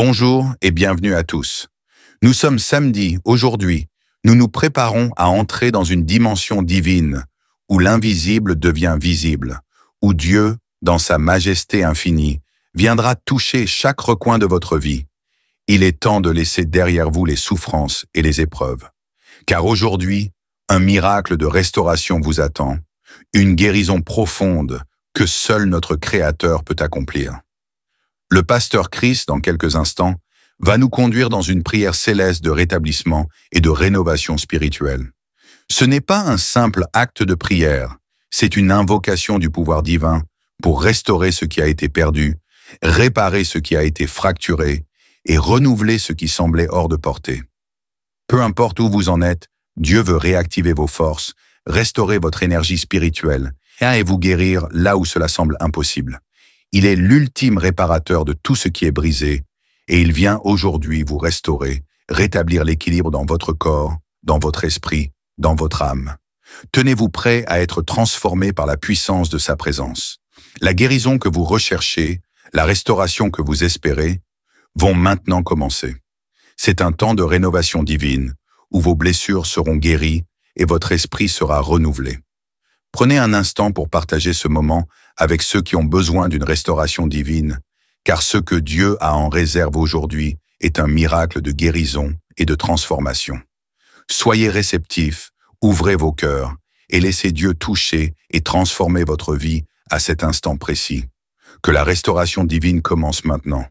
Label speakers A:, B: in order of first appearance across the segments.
A: Bonjour et bienvenue à tous. Nous sommes samedi, aujourd'hui. Nous nous préparons à entrer dans une dimension divine, où l'invisible devient visible, où Dieu, dans sa majesté infinie, viendra toucher chaque recoin de votre vie. Il est temps de laisser derrière vous les souffrances et les épreuves. Car aujourd'hui, un miracle de restauration vous attend, une guérison profonde que seul notre Créateur peut accomplir. Le pasteur Chris, dans quelques instants, va nous conduire dans une prière céleste de rétablissement et de rénovation spirituelle. Ce n'est pas un simple acte de prière, c'est une invocation du pouvoir divin pour restaurer ce qui a été perdu, réparer ce qui a été fracturé et renouveler ce qui semblait hors de portée. Peu importe où vous en êtes, Dieu veut réactiver vos forces, restaurer votre énergie spirituelle et vous guérir là où cela semble impossible. Il est l'ultime réparateur de tout ce qui est brisé et il vient aujourd'hui vous restaurer, rétablir l'équilibre dans votre corps, dans votre esprit, dans votre âme. Tenez-vous prêt à être transformé par la puissance de sa présence. La guérison que vous recherchez, la restauration que vous espérez, vont maintenant commencer. C'est un temps de rénovation divine où vos blessures seront guéries et votre esprit sera renouvelé. Prenez un instant pour partager ce moment avec ceux qui ont besoin d'une restauration divine, car ce que Dieu a en réserve aujourd'hui est un miracle de guérison et de transformation. Soyez réceptifs, ouvrez vos cœurs et laissez Dieu toucher et transformer votre vie à cet instant précis. Que la restauration divine commence maintenant.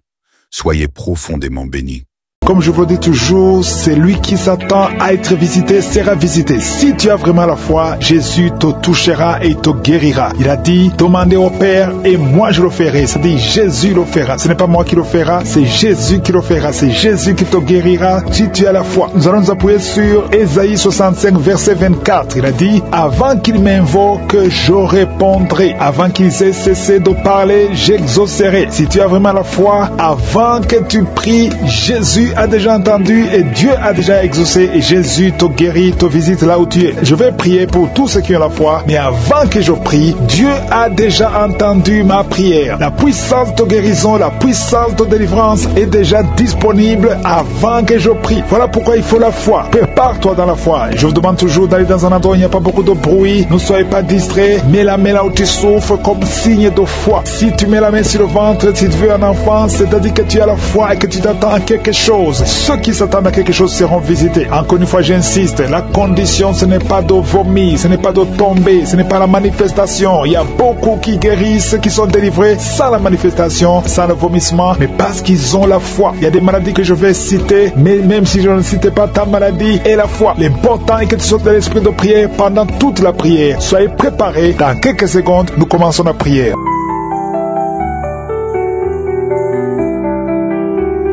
A: Soyez profondément bénis.
B: Comme je vous dis toujours, celui qui s'attend à être visité sera visité. Si tu as vraiment la foi, Jésus te touchera et te guérira. Il a dit, demandez au Père et moi je le ferai. C'est-à-dire, Jésus le fera. Ce n'est pas moi qui le fera, c'est Jésus qui le fera. C'est Jésus qui te guérira si tu as la foi. Nous allons nous appuyer sur Ésaïe 65, verset 24. Il a dit, avant qu'il m'invoque, je répondrai. Avant qu'ils aient cessé de parler, j'exaucerai. Si tu as vraiment la foi, avant que tu pries, Jésus a déjà entendu et Dieu a déjà exaucé et Jésus te guérit, te visite là où tu es. Je vais prier pour tous ceux qui ont la foi, mais avant que je prie, Dieu a déjà entendu ma prière. La puissance de guérison, la puissance de délivrance est déjà disponible avant que je prie. Voilà pourquoi il faut la foi. Prépare-toi dans la foi. Je vous demande toujours d'aller dans un endroit où il n'y a pas beaucoup de bruit. Ne soyez pas distraits. Mets la main là où tu souffres comme signe de foi. Si tu mets la main sur le ventre, si tu veux un enfant, c'est-à-dire que tu as la foi et que tu t'attends à quelque chose. Ceux qui s'attendent à quelque chose seront visités. Encore une fois, j'insiste, la condition, ce n'est pas de vomir, ce n'est pas de tomber, ce n'est pas la manifestation. Il y a beaucoup qui guérissent, qui sont délivrés sans la manifestation, sans le vomissement, mais parce qu'ils ont la foi. Il y a des maladies que je vais citer, mais même si je ne citais pas ta maladie et la foi, l'important est que tu sois dans l'esprit de prière pendant toute la prière. Soyez préparés. Dans quelques secondes, nous commençons la prière.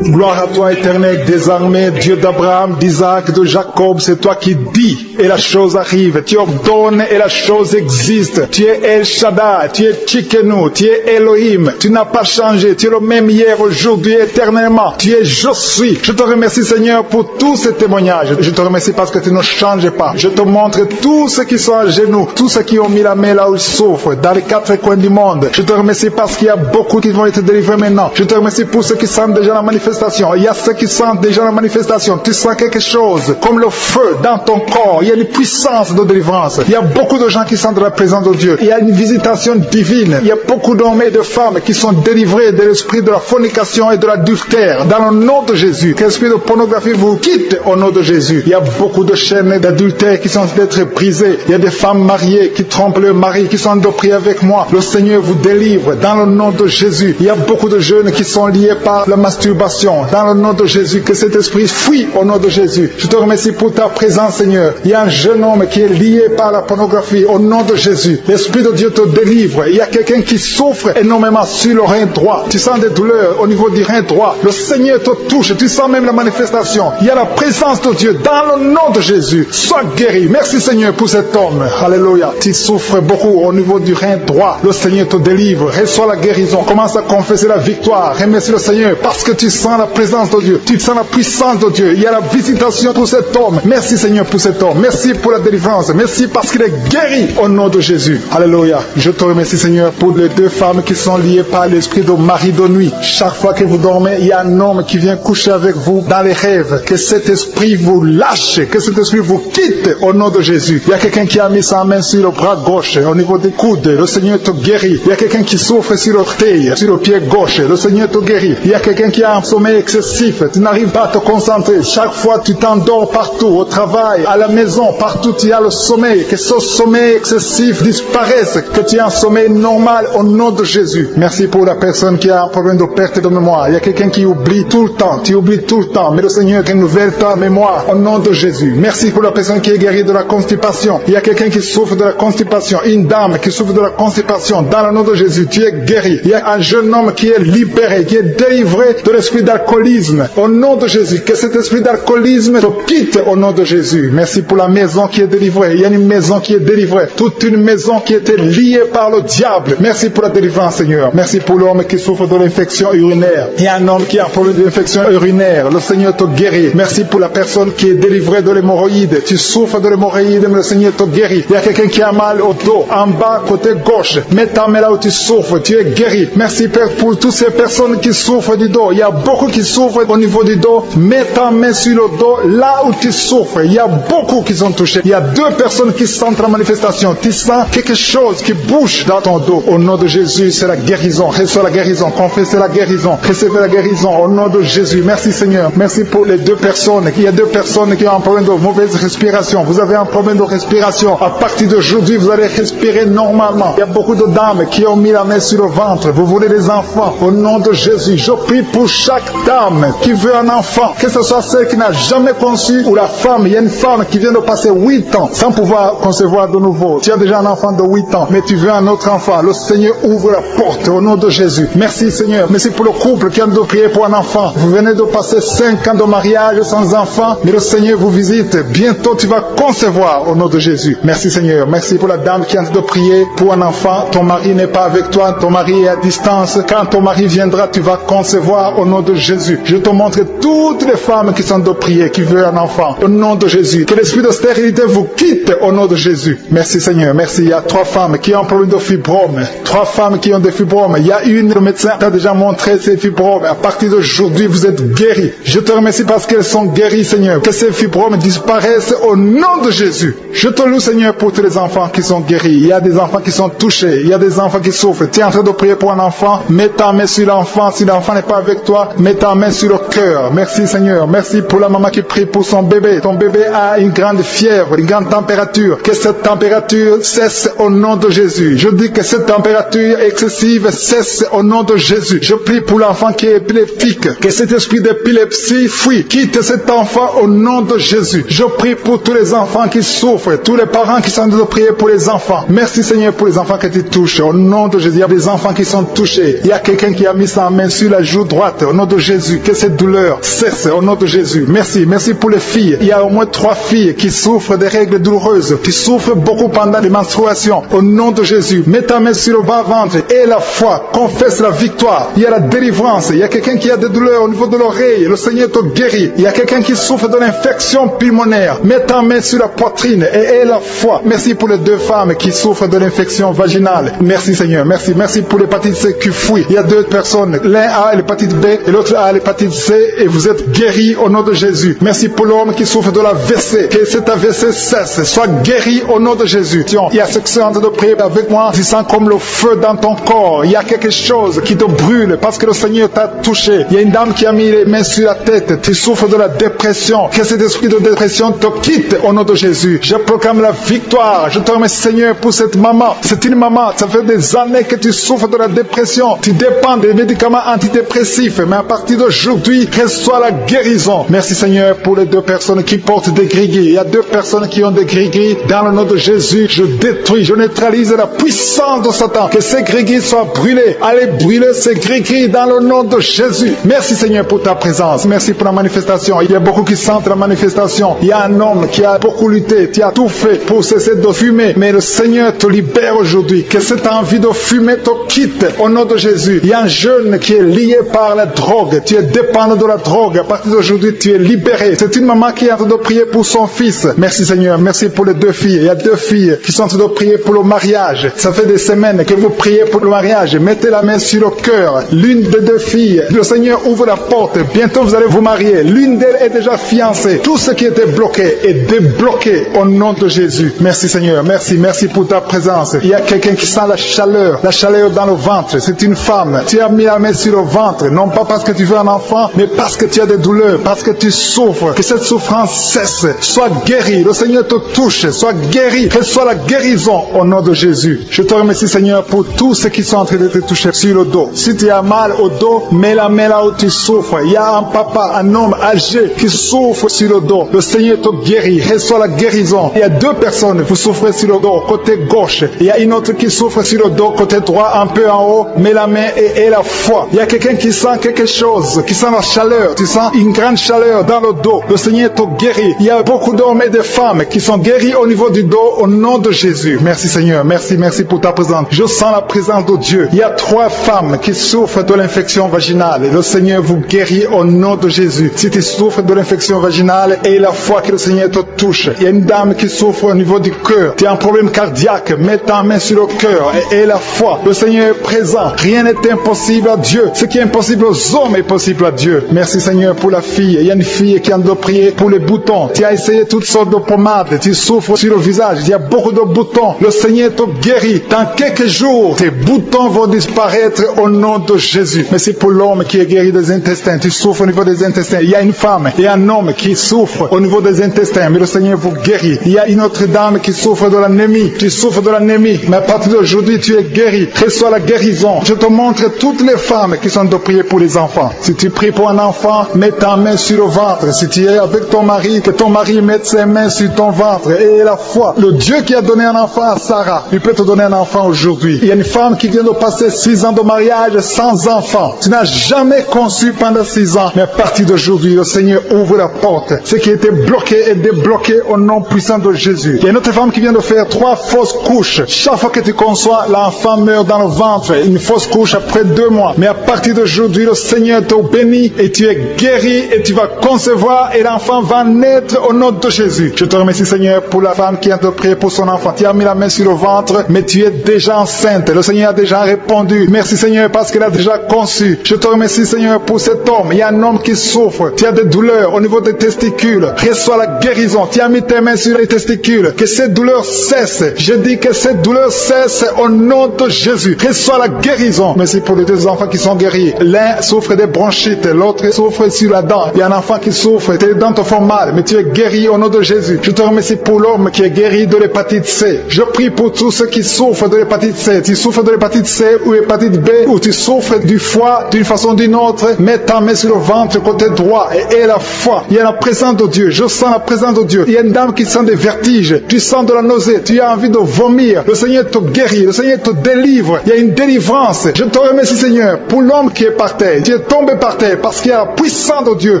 B: Gloire à toi, éternel, désormais, Dieu d'Abraham, d'Isaac, de Jacob, c'est toi qui dis et la chose arrive. Tu ordonnes et la chose existe. Tu es El Shaddai, tu es Tsidkenu, tu es Elohim. Tu n'as pas changé, tu es le même hier, aujourd'hui, éternellement. Tu es Je suis. Je te remercie, Seigneur, pour tous ces témoignages. Je te remercie parce que tu ne changes pas. Je te montre tous ceux qui sont à genoux, tous ceux qui ont mis la main là où ils souffrent, dans les quatre coins du monde. Je te remercie parce qu'il y a beaucoup qui vont être délivrés maintenant. Je te remercie pour ceux qui sentent déjà la manifestation. Il y a ceux qui sentent déjà la manifestation. Tu sens quelque chose, comme le feu dans ton corps. Il y a une puissance de délivrance. Il y a beaucoup de gens qui sentent la présence de Dieu. Il y a une visitation divine. Il y a beaucoup d'hommes et de femmes qui sont délivrés de l'esprit de la fornication et de l'adultère. Dans le nom de Jésus, que l'esprit de pornographie vous quitte au nom de Jésus. Il y a beaucoup de chaînes d'adultère qui sont d'être brisées. Il y a des femmes mariées qui trompent leur mari, qui sont de prier avec moi. Le Seigneur vous délivre dans le nom de Jésus. Il y a beaucoup de jeunes qui sont liés par la masturbation. Dans le nom de Jésus, que cet esprit fuit au nom de Jésus. Je te remercie pour ta présence, Seigneur. Il y a un jeune homme qui est lié par la pornographie au nom de Jésus. L'Esprit de Dieu te délivre. Il y a quelqu'un qui souffre énormément sur le rein droit. Tu sens des douleurs au niveau du rein droit. Le Seigneur te touche. Tu sens même la manifestation. Il y a la présence de Dieu dans le nom de Jésus. Sois guéri. Merci, Seigneur, pour cet homme. Alléluia. Tu souffres beaucoup au niveau du rein droit. Le Seigneur te délivre. Reçois la guérison. Commence à confesser la victoire. Remercie le Seigneur parce que tu sais sens la présence de Dieu, tu sens la puissance de Dieu. Il y a la visitation pour cet homme. Merci Seigneur pour cet homme. Merci pour la délivrance. Merci parce qu'il est guéri au nom de Jésus. Alléluia. Je te remercie Seigneur pour les deux femmes qui sont liées par l'esprit de mari de nuit. Chaque fois que vous dormez, il y a un homme qui vient coucher avec vous dans les rêves. Que cet esprit vous lâche, que cet esprit vous quitte au nom de Jésus. Il y a quelqu'un qui a mis sa main sur le bras gauche, au niveau des coudes. Le Seigneur te guérit. Il y a quelqu'un qui souffre sur l'orteil, sur le pied gauche. Le Seigneur te guérit. Il y a quelqu'un qui a un sommeil excessif. Tu n'arrives pas à te concentrer. Chaque fois, tu t'endors partout, au travail, à la maison, partout tu as le sommeil. Que ce sommeil excessif disparaisse. Que tu aies un sommeil normal au nom de Jésus. Merci pour la personne qui a un problème de perte de mémoire. Il y a quelqu'un qui oublie tout le temps. Tu oublies tout le temps. Mais le Seigneur renouvelle ta mémoire au nom de Jésus. Merci pour la personne qui est guérie de la constipation. Il y a quelqu'un qui souffre de la constipation. Une dame qui souffre de la constipation. Dans le nom de Jésus, tu es guéri. Il y a un jeune homme qui est libéré, qui est délivré de l'esprit d'alcoolisme. Au nom de Jésus, que cet esprit d'alcoolisme te quitte au nom de Jésus. Merci pour la maison qui est délivrée. Il y a une maison qui est délivrée. Toute une maison qui était liée par le diable. Merci pour la délivrance, Seigneur. Merci pour l'homme qui souffre de l'infection urinaire. Il y a un homme qui a un problème d'infection urinaire. Le Seigneur te guérit. Merci pour la personne qui est délivrée de l'hémorroïde. Tu souffres de l'hémorroïde, mais le Seigneur te guérit. Il y a quelqu'un qui a mal au dos, en bas, côté gauche. Mets ta main là où tu souffres. Tu es guéri. Merci, Père, pour toutes ces personnes qui souffrent du dos. Il y a beaucoup qui souffrent au niveau du dos. Mets ta main sur le dos, là où tu souffres. Il y a beaucoup qui sont touchés. Il y a deux personnes qui sentent la manifestation. Tu sens quelque chose qui bouge dans ton dos. Au nom de Jésus, c'est la guérison. Reçois la guérison. Confessez la guérison. Recevez la guérison. Au nom de Jésus. Merci, Seigneur. Merci pour les deux personnes. Il y a deux personnes qui ont un problème de mauvaise respiration. Vous avez un problème de respiration. À partir d'aujourd'hui, vous allez respirer normalement. Il y a beaucoup de dames qui ont mis la main sur le ventre. Vous voulez des enfants. Au nom de Jésus, je prie pour chaque dame qui veut un enfant. Que ce soit celle qui n'a jamais conçu ou la femme. Il y a une femme qui vient de passer 8 ans sans pouvoir concevoir de nouveau. Tu as déjà un enfant de 8 ans, mais tu veux un autre enfant. Le Seigneur ouvre la porte au nom de Jésus. Merci Seigneur. Merci pour le couple qui a de prier pour un enfant. Vous venez de passer 5 ans de mariage sans enfant, mais le Seigneur vous visite. Bientôt tu vas concevoir au nom de Jésus. Merci Seigneur. Merci pour la dame qui a de prier pour un enfant. Ton mari n'est pas avec toi, ton mari est à distance. Quand ton mari viendra, tu vas concevoir au nom de Jésus. Je te montre toutes les femmes qui sont de prier, qui veulent un enfant. Au nom de Jésus. Que l'esprit de stérilité vous quitte au nom de Jésus. Merci Seigneur. Merci. Il y a 3 femmes qui ont un problème de fibrome. 3 femmes qui ont des fibromes. Il y a une, le médecin t'a déjà montré ces fibromes. À partir d'aujourd'hui, vous êtes guéris. Je te remercie parce qu'elles sont guéries, Seigneur. Que ces fibromes disparaissent au nom de Jésus. Je te loue, Seigneur, pour tous les enfants qui sont guéris. Il y a des enfants qui sont touchés. Il y a des enfants qui souffrent. Tu es en train de prier pour un enfant. Mets ta main sur l'enfant. Si l'enfant n'est pas avec toi, mets ta main sur le cœur. Merci, Seigneur. Merci pour la maman qui prie pour son bébé. Ton bébé a une grande fièvre, une grande température. Que cette température cesse au nom de Jésus. Je dis que cette température excessive cesse au nom de Jésus. Je prie pour l'enfant qui est épileptique. Que cet esprit d'épilepsie fuit. Quitte cet enfant au nom de Jésus. Je prie pour tous les enfants qui souffrent, tous les parents qui sont en train de prier pour les enfants. Merci Seigneur pour les enfants que tu touches. Au nom de Jésus, il y a des enfants qui sont touchés. Il y a quelqu'un qui a mis sa main sur la joue droite. Au nom de Jésus, que cette douleur cesse au nom de Jésus. Merci. Merci pour les filles. Il y a au moins 3 filles qui souffrent des règles douloureuses, qui souffrent beaucoup pendant les menstruations. Au nom de Jésus, mets ta main sur le bas-ventre et la foi. Confesse la victoire. Il y a la délivrance. Il y a quelqu'un qui a des douleurs au niveau de l'oreille. Le Seigneur te guérit. Il y a quelqu'un qui souffre de l'infection pulmonaire. Mets ta main sur la poitrine et aie la foi. Merci pour les 2 femmes qui souffrent de l'infection vaginale. Merci Seigneur. Merci. Merci pour l'hépatite C qui fuit. Il y a 2 personnes. L'un a l'hépatite B et l'autre a l'hépatite C et vous êtes guéris au nom de Jésus. Merci pour l'homme qui souffre de l'AVC. Que cet AVC cesse. Soit guéri au nom de Jésus. Il y a ceux qui sont en train de prier avec moi. Tu sens comme le feu dans ton corps. Il y a quelque chose qui te brûle parce que le Seigneur t'a touché. Il y a une dame qui a mis les mains sur la tête. Tu souffres de la dépression. Que cet esprit de dépression te quitte au nom de Jésus. Je proclame la victoire. Je te remercie Seigneur pour cette maman. C'est une maman. Ça fait des années que tu souffres de la dépression. Tu dépends des médicaments antidépressifs. Mais à partir d'aujourd'hui, reçois la guérison. Merci Seigneur pour les 2 personnes qui portent des gris-gris. Il y a 2 personnes qui ont des gris-gris. Dans le nom de Jésus, je détruis, je neutralise la puissance de Satan. Que ces gris-gris soient brûlés. Allez brûler ces gris-gris dans le nom de Jésus. Merci Seigneur pour ta présence. Merci pour la manifestation. Il y a beaucoup qui sentent la manifestation. Il y a un homme qui a beaucoup lutté, qui a tout fait pour cesser de fumer. Mais le Seigneur te libère aujourd'hui. Que cette envie de fumer te quitte au nom de Jésus. Il y a un jeune qui est lié par la drogue. drogue, tu es dépendant de la drogue. À partir d'aujourd'hui, tu es libéré. C'est une maman qui est en train de prier pour son fils. Merci Seigneur, merci pour les deux filles. Il y a deux filles qui sont en train de prier pour le mariage. Ça fait des semaines que vous priez pour le mariage. Mettez la main sur le cœur. L'une des deux filles, le Seigneur ouvre la porte. Bientôt vous allez vous marier. L'une d'elles est déjà fiancée. Tout ce qui était bloqué est débloqué au nom de Jésus. Merci Seigneur, merci pour ta présence. Il y a quelqu'un qui sent la chaleur dans le ventre. C'est une femme. Tu as mis la main sur le ventre, non pas parce que tu veux un enfant, mais parce que tu as des douleurs, parce que tu souffres. Que cette souffrance cesse, sois guéri. Le Seigneur te touche, sois guéri. Que soit la guérison au nom de Jésus. Je te remercie Seigneur pour tous ceux qui sont en train de te toucher sur le dos. Si tu as mal au dos, mets la main là où tu souffres. Il y a un papa, un homme âgé qui souffre sur le dos. Le Seigneur te guérit. Reçois la guérison. Il y a deux personnes, vous souffrez sur le dos, côté gauche. Il y a une autre qui souffre sur le dos, côté droit, un peu en haut. Mets la main et la foi. Il y a quelqu'un qui sent quelque chose, qui sent la chaleur. Tu sens une grande chaleur dans le dos. Le Seigneur te guérit. Il y a beaucoup d'hommes et de femmes qui sont guéris au niveau du dos au nom de Jésus. Merci Seigneur. Merci pour ta présence. Je sens la présence de Dieu. Il y a 3 femmes qui souffrent de l'infection vaginale. Le Seigneur vous guérit au nom de Jésus. Si tu souffres de l'infection vaginale, et la foi que le Seigneur te touche. Il y a une dame qui souffre au niveau du cœur. Tu as un problème cardiaque. Mets ta main sur le cœur et la foi. Le Seigneur est présent. Rien n'est impossible à Dieu. Ce qui est impossible aux hommes est possible à Dieu. Merci Seigneur pour la fille. Il y a une fille qui a de prier pour les boutons. Tu as essayé toutes sortes de pommades. Tu souffres sur le visage. Il y a beaucoup de boutons. Le Seigneur te guérit. Dans quelques jours, tes boutons vont disparaître au nom de Jésus. Mais c'est pour l'homme qui est guéri des intestins. Tu souffres au niveau des intestins. Il y a une femme et un homme qui souffrent au niveau des intestins. Mais le Seigneur vous guérit. Il y a une autre dame qui souffre de l'anémie. Tu souffres de l'anémie. Mais à partir d'aujourd'hui, tu es guéri. Reçois la guérison. Je te montre toutes les femmes qui sont de prier pour les enfants. Si tu pries pour un enfant, mets ta main sur le ventre. Si tu es avec ton mari, que ton mari mette ses mains sur ton ventre. Et la foi. Le Dieu qui a donné un enfant à Sarah, il peut te donner un enfant aujourd'hui. Il y a une femme qui vient de passer 6 ans de mariage sans enfant. Tu n'as jamais conçu pendant 6 ans. Mais à partir d'aujourd'hui, le Seigneur ouvre la porte. Ce qui était bloqué est débloqué au nom puissant de Jésus. Il y a une autre femme qui vient de faire 3 fausses couches. Chaque fois que tu conçois, l'enfant meurt dans le ventre. Une fausse couche après 2 mois. Mais à partir d'aujourd'hui, le Seigneur te bénit et tu es guéri et tu vas concevoir et l'enfant va naître au nom de Jésus. Je te remercie Seigneur pour la femme qui a te prié pour son enfant. Tu as mis la main sur le ventre, mais tu es déjà enceinte. Le Seigneur a déjà répondu. Merci Seigneur parce qu'il a déjà conçu. Je te remercie Seigneur pour cet homme. Il y a un homme qui souffre. Tu as des douleurs au niveau des testicules. Reçois la guérison. Tu as mis tes mains sur les testicules. Que cette douleur cesse. Je dis que cette douleur cesse au nom de Jésus. Reçois la guérison. Merci pour les 2 enfants qui sont guéris. L'un souffre des bronchites, l'autre souffre sur la dent. Il y a un enfant qui souffre. Tes dents te font mal, mais tu es guéri au nom de Jésus. Je te remercie pour l'homme qui est guéri de l'hépatite C. Je prie pour tous ceux qui souffrent de l'hépatite C. Tu souffres de l'hépatite C ou hépatite B, ou tu souffres du foie d'une façon ou d'une autre, mets ta main sur le ventre côté droit et la foi. Il y a la présence de Dieu. Je sens la présence de Dieu. Il y a une dame qui sent des vertiges. Tu sens de la nausée. Tu as envie de vomir. Le Seigneur te guérit. Le Seigneur te délivre. Il y a une délivrance. Je te remercie Seigneur pour l'homme qui est par terre. Tu es tombé par terre parce qu'il y a la puissance de Dieu.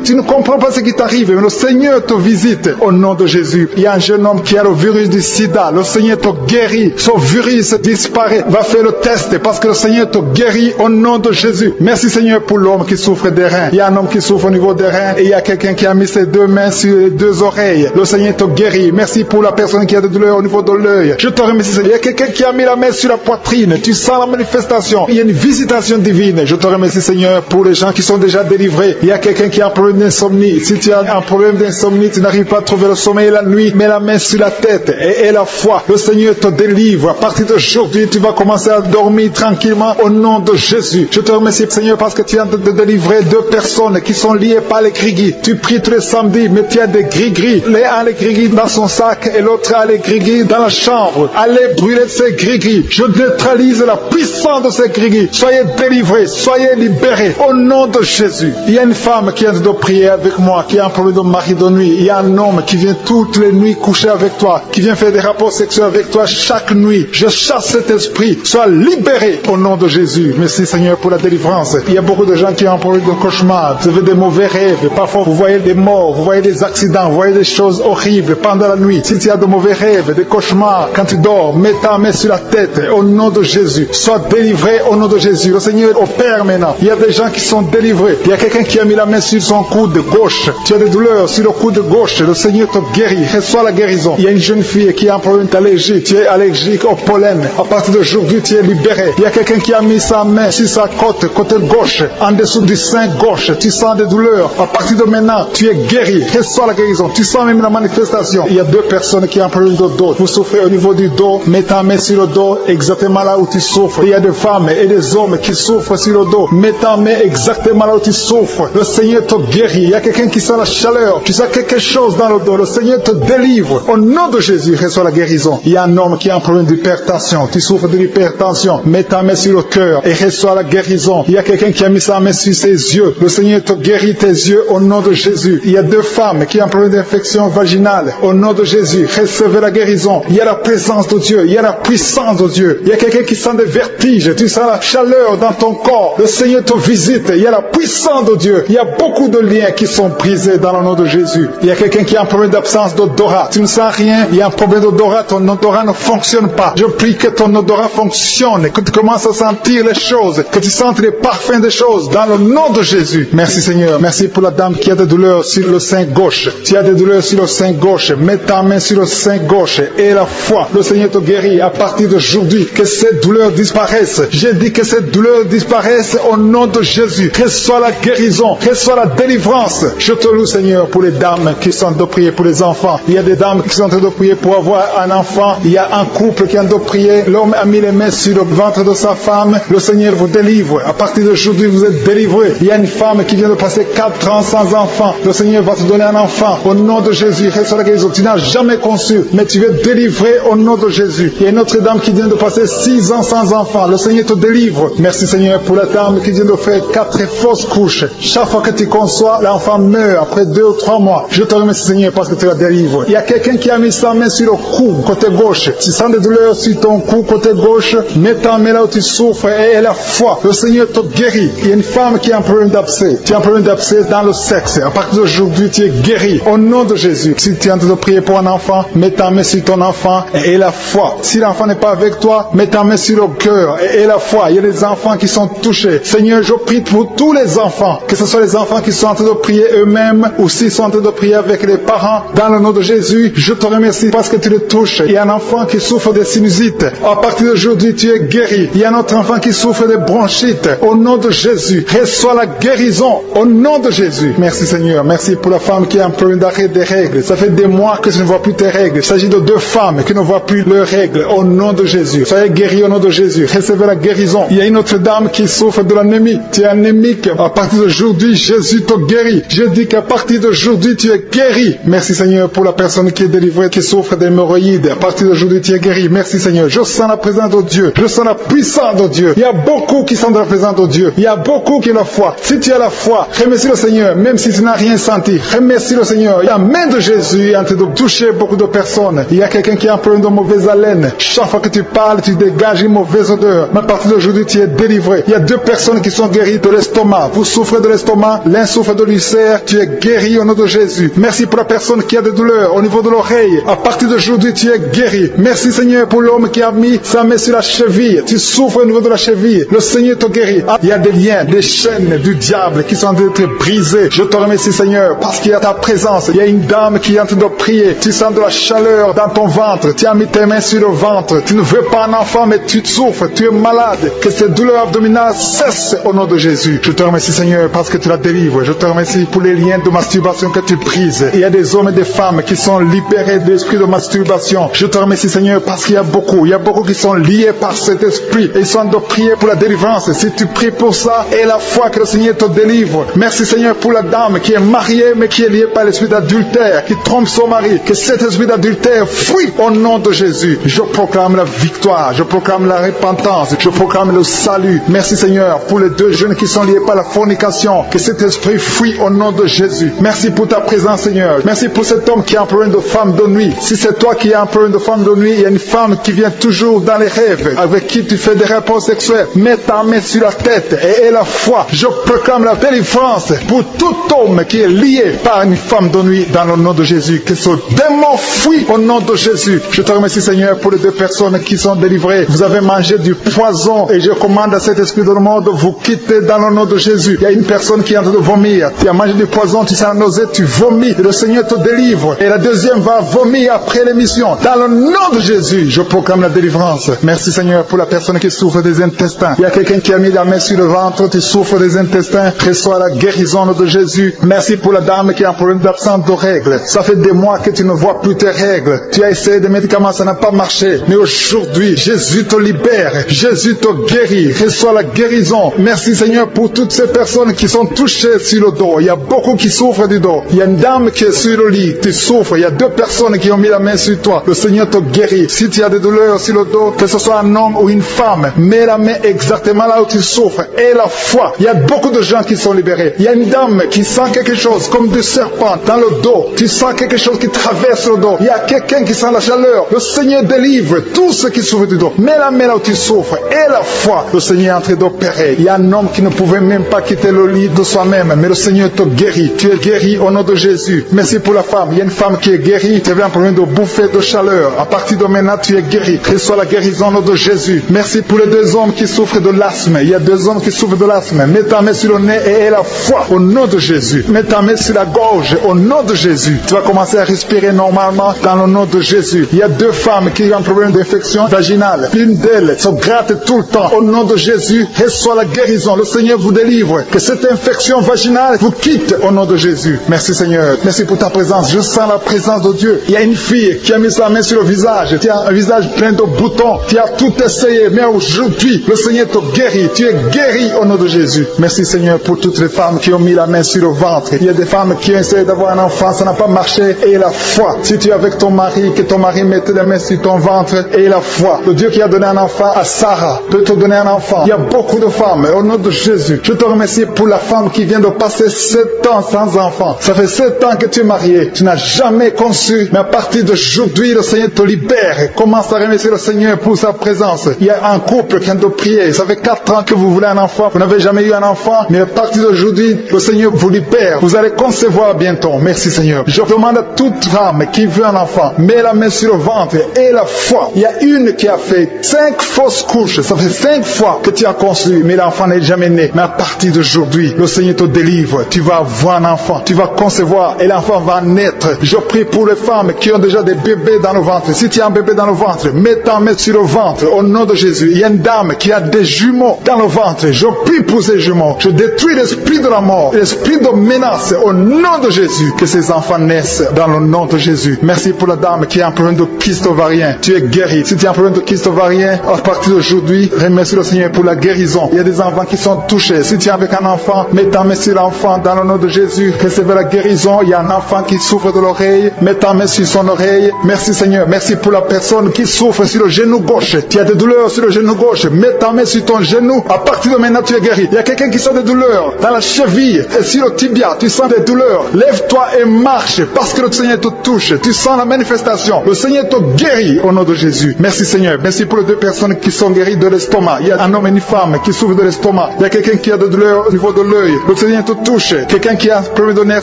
B: Tu ne comprends pas ce qui t'arrive, mais le Seigneur te visite au nom de Jésus. Il y a un jeune homme qui a le virus du sida. Le Seigneur te guérit. Son virus disparaît. Va faire le test parce que le Seigneur te guérit au nom de Jésus. Merci Seigneur pour l'homme qui souffre des reins. Il y a un homme qui souffre au niveau des reins et il y a quelqu'un qui a mis ses 2 mains sur les 2 oreilles. Le Seigneur te guérit. Merci pour la personne qui a des douleurs au niveau de l'œil. Je te remercie Seigneur. Il y a quelqu'un qui a mis la main sur la poitrine. Tu sens la manifestation. Il y a une visitation divine. Je te remercie Seigneur pour les gens qui sont déjà délivrés. Il y a quelqu'un qui a un problème d'insomnie. Si tu as un problème d'insomnie, tu n'arrives pas à trouver le sommeil la nuit, mets la main sur la tête et la foi. Le Seigneur te délivre. À partir d'aujourd'hui, tu vas commencer à dormir tranquillement au nom de Jésus. Je te remercie Seigneur parce que tu viens de délivrer 2 personnes qui sont liées par les grigris. Tu pries tous les samedis, mais tu as des grigris. L'un a les grigris dans son sac et l'autre a les grigris dans la chambre. Allez brûler ces grigris. Je neutralise la puissance de ces grigris. Soyez délivrés, soyez libérés au nom de Jésus. Il y a une femme qui vient de prier avec moi, qui a un problème de mari de nuit. Il y a un homme qui vient toutes les nuits coucher avec toi, qui vient faire des rapports sexuels avec toi chaque nuit. Je chasse cet esprit. Sois libéré au nom de Jésus. Merci Seigneur pour la délivrance. Il y a beaucoup de gens qui ont un problème de cauchemar. Vous avez des mauvais rêves. Parfois vous voyez des morts, vous voyez des accidents, vous voyez des choses horribles pendant la nuit. Si tu as de mauvais rêves, des cauchemars, quand tu dors, mets ta main sur la tête au nom de Jésus. Sois délivré au nom de Jésus. Le Seigneur opère maintenant. Il y a des gens qui sont délivrés. Il y a quelqu'un qui a mis la main sur son coude gauche. Tu as des douleurs sur le coude gauche. Le Seigneur te guérit. Reçois la guérison. Il y a une jeune fille qui a un problème d'allergie. Tu es allergique au pollen. À partir d'aujourd'hui, tu es libéré. Il y a quelqu'un qui a mis sa main sur sa côte, côté gauche, en dessous du sein gauche. Tu sens des douleurs. À partir de maintenant, tu es guéri. Reçois la guérison. Tu sens même la manifestation. Il y a deux personnes qui ont un problème de dos. Vous souffrez au niveau du dos. Mets ta main sur le dos, exactement là où tu souffres. Il y a des femmes et des hommes qui souffrent sur le dos. Mets ta main exactement là où tu souffres. Le Seigneur te guérit. Il y a quelqu'un qui sent la chaleur. Tu sens quelque chose dans le dos. Le Seigneur te délivre. Au nom de Jésus, reçois la guérison. Il y a un homme qui a un problème d'hypertension. Tu souffres de l'hypertension. Mets ta main sur le cœur et reçois la guérison. Il y a quelqu'un qui a mis sa main sur ses yeux. Le Seigneur te guérit tes yeux au nom de Jésus. Il y a deux femmes qui ont un problème d'infection vaginale. Au nom de Jésus, recevez la guérison. Il y a la présence de Dieu. Il y a la puissance de Dieu. Il y a quelqu'un qui sent des vertiges. Tu sens la chaleur dans ton corps. Le Seigneur te visite. Il y a la puissance de Dieu. Il y a beaucoup de liens qui sont brisés dans le nom de Jésus. Il y a quelqu'un qui a un problème d'absence d'odorat. Tu ne sens rien. Il y a un problème d'odorat. Ton odorat ne fonctionne pas. Je prie que ton odorat fonctionne. Que tu commences à sentir les choses. Que tu sentes les parfums des choses dans le nom de Jésus. Merci Seigneur. Merci pour la dame qui a des douleurs sur le sein gauche. Tu as des douleurs sur le sein gauche. Mets ta main sur le sein gauche et la foi. Le Seigneur te guérit à partir d'aujourd'hui. Que ces douleurs disparaissent. J'ai dit que ces douleurs disparaissent au nom de Jésus. Reçois la guérison. Reçois la délivrance. Je te loue Seigneur pour les dames qui sont en train de prier pour les enfants. Il y a des dames qui sont en train de prier pour avoir un enfant. Il y a un couple qui est en train de prier. L'homme a mis les mains sur le ventre de sa femme. Le Seigneur vous délivre. À partir d'aujourd'hui, vous êtes délivrés. Il y a une femme qui vient de passer 4 ans sans enfant. Le Seigneur va te donner un enfant. Au nom de Jésus, reçois la guérison. Tu n'as jamais conçu, mais tu es délivré au nom de Jésus. Il y a une autre dame qui vient de passer 6 ans sans enfant. Le Seigneur te délivre. Merci Seigneur pour la dame qui vient de faire 4 fausses couches. Chaque fois que tu conçois, l'enfant meurt après 2 ou 3 mois. Je te remercie Seigneur parce que tu la délivres. Il y a quelqu'un qui a mis sa main sur le cou, côté gauche. Tu sens des douleurs sur ton cou, côté gauche. Mets ta main là où tu souffres et la foi. Le Seigneur te guérit. Il y a une femme qui a un problème d'abcès. Tu as un problème d'abcès dans le sexe. À partir d'aujourd'hui, tu es guéri. Au nom de Jésus. Si tu es en train de prier pour un enfant, mets ta main sur ton enfant et la foi. Si l'enfant n'est pas avec toi, mets ta main sur le cœur et la foi. Il y a des enfants qui sont touchés. Seigneur, je prie pour tous les enfants, que ce soit les enfants qui sont en train de prier eux-mêmes ou s'ils sont en train de prier avec les parents. Dans le nom de Jésus, je te remercie parce que tu les touches. Il y a un enfant qui souffre de sinusite. À partir d'aujourd'hui, tu es guéri. Il y a un autre enfant qui souffre de bronchite. Au nom de Jésus, reçois la guérison. Au nom de Jésus. Merci Seigneur. Merci pour la femme qui a un problème d'arrêt des règles. Ça fait des mois que tu ne vois plus tes règles. Il s'agit de 2 femmes qui ne voient plus leurs règles. Au nom de Jésus. Soyez guéris au nom de Jésus. Recevez la guérison. Il y a une autre dame qui souffre de l'anémie. Tu es anémique. À partir d'aujourd'hui, Jésus te guérit. Je dis qu'à partir d'aujourd'hui, tu es guéri. Merci Seigneur pour la personne qui est délivrée, qui souffre d'hémorroïdes. À partir d'aujourd'hui, tu es guéri. Merci Seigneur. Je sens la présence de Dieu. Je sens la puissance de Dieu. Il y a beaucoup qui sont dans la présence de Dieu. Il y a beaucoup qui ont la foi. Si tu as la foi, remercie le Seigneur, même si tu n'as rien senti. Remercie le Seigneur. La main de Jésus est en train de toucher beaucoup de personnes. Il y a quelqu'un qui a un problème de mauvaise haleine. Chaque fois que tu parles, tu dégages une mauvaise odeur. Mais à partir d'aujourd'hui, tu es délivré. Il y a 2 personnes qui sont guéries de l'estomac. Vous souffrez de l'estomac, l'un souffre de l'ulcère. Tu es guéri au nom de Jésus. Merci pour la personne qui a des douleurs au niveau de l'oreille. À partir d'aujourd'hui, tu es guéri. Merci Seigneur pour l'homme qui a mis sa main sur la cheville. Tu souffres au niveau de la cheville. Le Seigneur te guérit. Il y a des liens, des chaînes du diable qui sont en train d'être brisées. Je te remercie Seigneur parce qu'il y a ta présence. Il y a une dame qui est en train de prier. Tu sens de la chaleur dans ton ventre. Tu as mis tes mains sur le ventre. Tu ne veux pas un enfant mais tu souffres. Tu es malade. Que ces douleurs abdominales cessent au nom de Jésus. Je te remercie Seigneur parce que tu la délivres. Je te remercie pour les liens de masturbation que tu brises. Il y a des hommes et des femmes qui sont libérés de l'esprit de masturbation. Je te remercie Seigneur parce qu'il y a beaucoup qui sont liés par cet esprit et ils sont de prier pour la délivrance. Si tu pries pour ça et la foi que le Seigneur te délivre. Merci Seigneur pour la dame qui est mariée mais qui est liée par l'esprit d'adultère, qui trompe son mari. Que cet esprit d'adultère fuit au nom de Jésus. Je proclame la victoire, je proclame la repentance, je proclame le salut. Merci Seigneur pour les 2 jeunes qui sont liés par la fornication. Que cet esprit fuit au nom de Jésus. Merci pour ta présence Seigneur. Merci pour cet homme qui a un problème de femme de nuit. Si c'est toi qui as un problème de femme de nuit, il y a une femme qui vient toujours dans les rêves, avec qui tu fais des rapports sexuels. Mets ta main sur la tête et la foi. Je proclame la délivrance pour tout homme qui est lié par une femme de nuit dans le nom de Jésus. Que ce démon fuit au nom de Jésus. Je te remercie Seigneur pour les 2 personnes qui sont délivrées. Vous avez mangé du poison et je commande à cet esprit de le monde de vous quitter dans dans le nom de Jésus. Il y a une personne qui est en train de vomir. Tu as mangé du poison, tu sens la nausée, tu vomis. Et le Seigneur te délivre. Et la deuxième va vomir après l'émission. Dans le nom de Jésus, je proclame la délivrance. Merci Seigneur pour la personne qui souffre des intestins. Il y a quelqu'un qui a mis la main sur le ventre, tu souffres des intestins. Reçois la guérison au nom de Jésus. Merci pour la dame qui a un problème d'absence de règles. Ça fait des mois que tu ne vois plus tes règles. Tu as essayé des médicaments, ça n'a pas marché. Mais aujourd'hui, Jésus te libère. Jésus te guérit. Reçois la guérison. Merci Seigneur pour toutes ces personnes qui sont touchées sur le dos. Il y a beaucoup qui souffrent du dos. Il y a une dame qui est sur le lit. Tu souffres. Il y a deux personnes qui ont mis la main sur toi. Le Seigneur te guérit. Si tu as des douleurs sur le dos, que ce soit un homme ou une femme, mets la main exactement là où tu souffres. Et la foi. Il y a beaucoup de gens qui sont libérés. Il y a une dame qui sent quelque chose comme du serpent dans le dos. Tu sens quelque chose qui traverse le dos. Il y a quelqu'un qui sent la chaleur. Le Seigneur délivre tous ceux qui souffrent du dos. Mets la main là où tu souffres. Et la foi. Le Seigneur est en train d'opérer. Il y a un homme qui ne pouvait même pas quitter le lit de soi-même. Mais le Seigneur te guérit. Tu es guéri au nom de Jésus. Merci pour la femme. Il y a une femme qui est guérie. Tu avais un problème de bouffée de chaleur. À partir de maintenant, tu es guéri. Reçois la guérison au nom de Jésus. Merci pour les deux hommes qui souffrent de l'asthme. Il y a deux hommes qui souffrent de l'asthme. Mets ta main sur le nez et aie la foi au nom de Jésus. Mets ta main sur la gorge au nom de Jésus. Tu vas commencer à respirer normalement dans le nom de Jésus. Il y a deux femmes qui ont un problème d'infection vaginale. L'une d'elles se gratte tout le temps. Au nom de Jésus, reçois la guérison. Le Seigneur vous délivre. Que cette infection vaginale vous quitte au nom de Jésus. Merci Seigneur. Merci pour ta présence. Je sens la présence de Dieu. Il y a une fille qui a mis sa main sur le visage. Tu as un visage plein de boutons. Tu as tout essayé. Mais aujourd'hui, le Seigneur te guérit. Tu es guéri au nom de Jésus. Merci Seigneur pour toutes les femmes qui ont mis la main sur le ventre. Il y a des femmes qui ont essayé d'avoir un enfant. Ça n'a pas marché. Et la foi. Si tu es avec ton mari, que ton mari mette la main sur ton ventre. Et la foi. Le Dieu qui a donné un enfant à Sarah peut te donner un enfant. Il y a beaucoup de femmes. Au nom de Jésus. Je te remercie pour la femme qui vient de passer 7 ans sans enfant. Ça fait 7 ans que tu es marié. Tu n'as jamais conçu. Mais à partir d'aujourd'hui, le Seigneur te libère. Commence à remercier le Seigneur pour sa présence. Il y a un couple qui vient de prier. Ça fait 4 ans que vous voulez un enfant. Vous n'avez jamais eu un enfant. Mais à partir d'aujourd'hui, le Seigneur vous libère. Vous allez concevoir bientôt. Merci Seigneur. Je demande à toute femme qui veut un enfant, mets la main sur le ventre et la foi. Il y a une qui a fait 5 fausses couches. Ça fait 5 fois que tu as conçu, mais l'enfant n'est jamais né. Mais à partir d'aujourd'hui, le Seigneur te délivre. Tu vas avoir un enfant. Tu vas concevoir et l'enfant va naître. Je prie pour les femmes qui ont déjà des bébés dans le ventre. Si tu as un bébé dans le ventre, mets ta main sur le ventre au nom de Jésus. Il y a une dame qui a des jumeaux dans le ventre. Je prie pour ces jumeaux. Je détruis l'esprit de la mort, l'esprit de menace au nom de Jésus. Que ces enfants naissent dans le nom de Jésus. Merci pour la dame qui a un problème de kyste ovarien. Tu es guéri. Si tu as un problème de kyste ovarien, à partir d'aujourd'hui, remercie le Seigneur pour la guérison. Il y a des enfants qui sont touchés. Si tu es avec un enfant, mets ta main sur l'enfant dans le nom de Jésus. Recevez la guérison. Il y a un enfant qui souffre de l'oreille. Mets ta main sur son oreille. Merci Seigneur. Merci pour la personne qui souffre sur le genou gauche. Tu as des douleurs sur le genou gauche. Mets ta main sur ton genou. À partir de maintenant, tu es guéri. Il y a quelqu'un qui sent des douleurs dans la cheville et sur le tibia. Tu sens des douleurs. Lève-toi et marche parce que le Seigneur te touche. Tu sens la manifestation. Le Seigneur te guérit au nom de Jésus. Merci Seigneur. Merci pour les deux personnes qui sont guéries de l'estomac. Il y a un homme et une femme qui souffrent de l'estomac. Il y a quelqu'un qui a des douleurs au niveau de l'œil. Le Seigneur te touche. Quelqu'un qui a un problème de nerf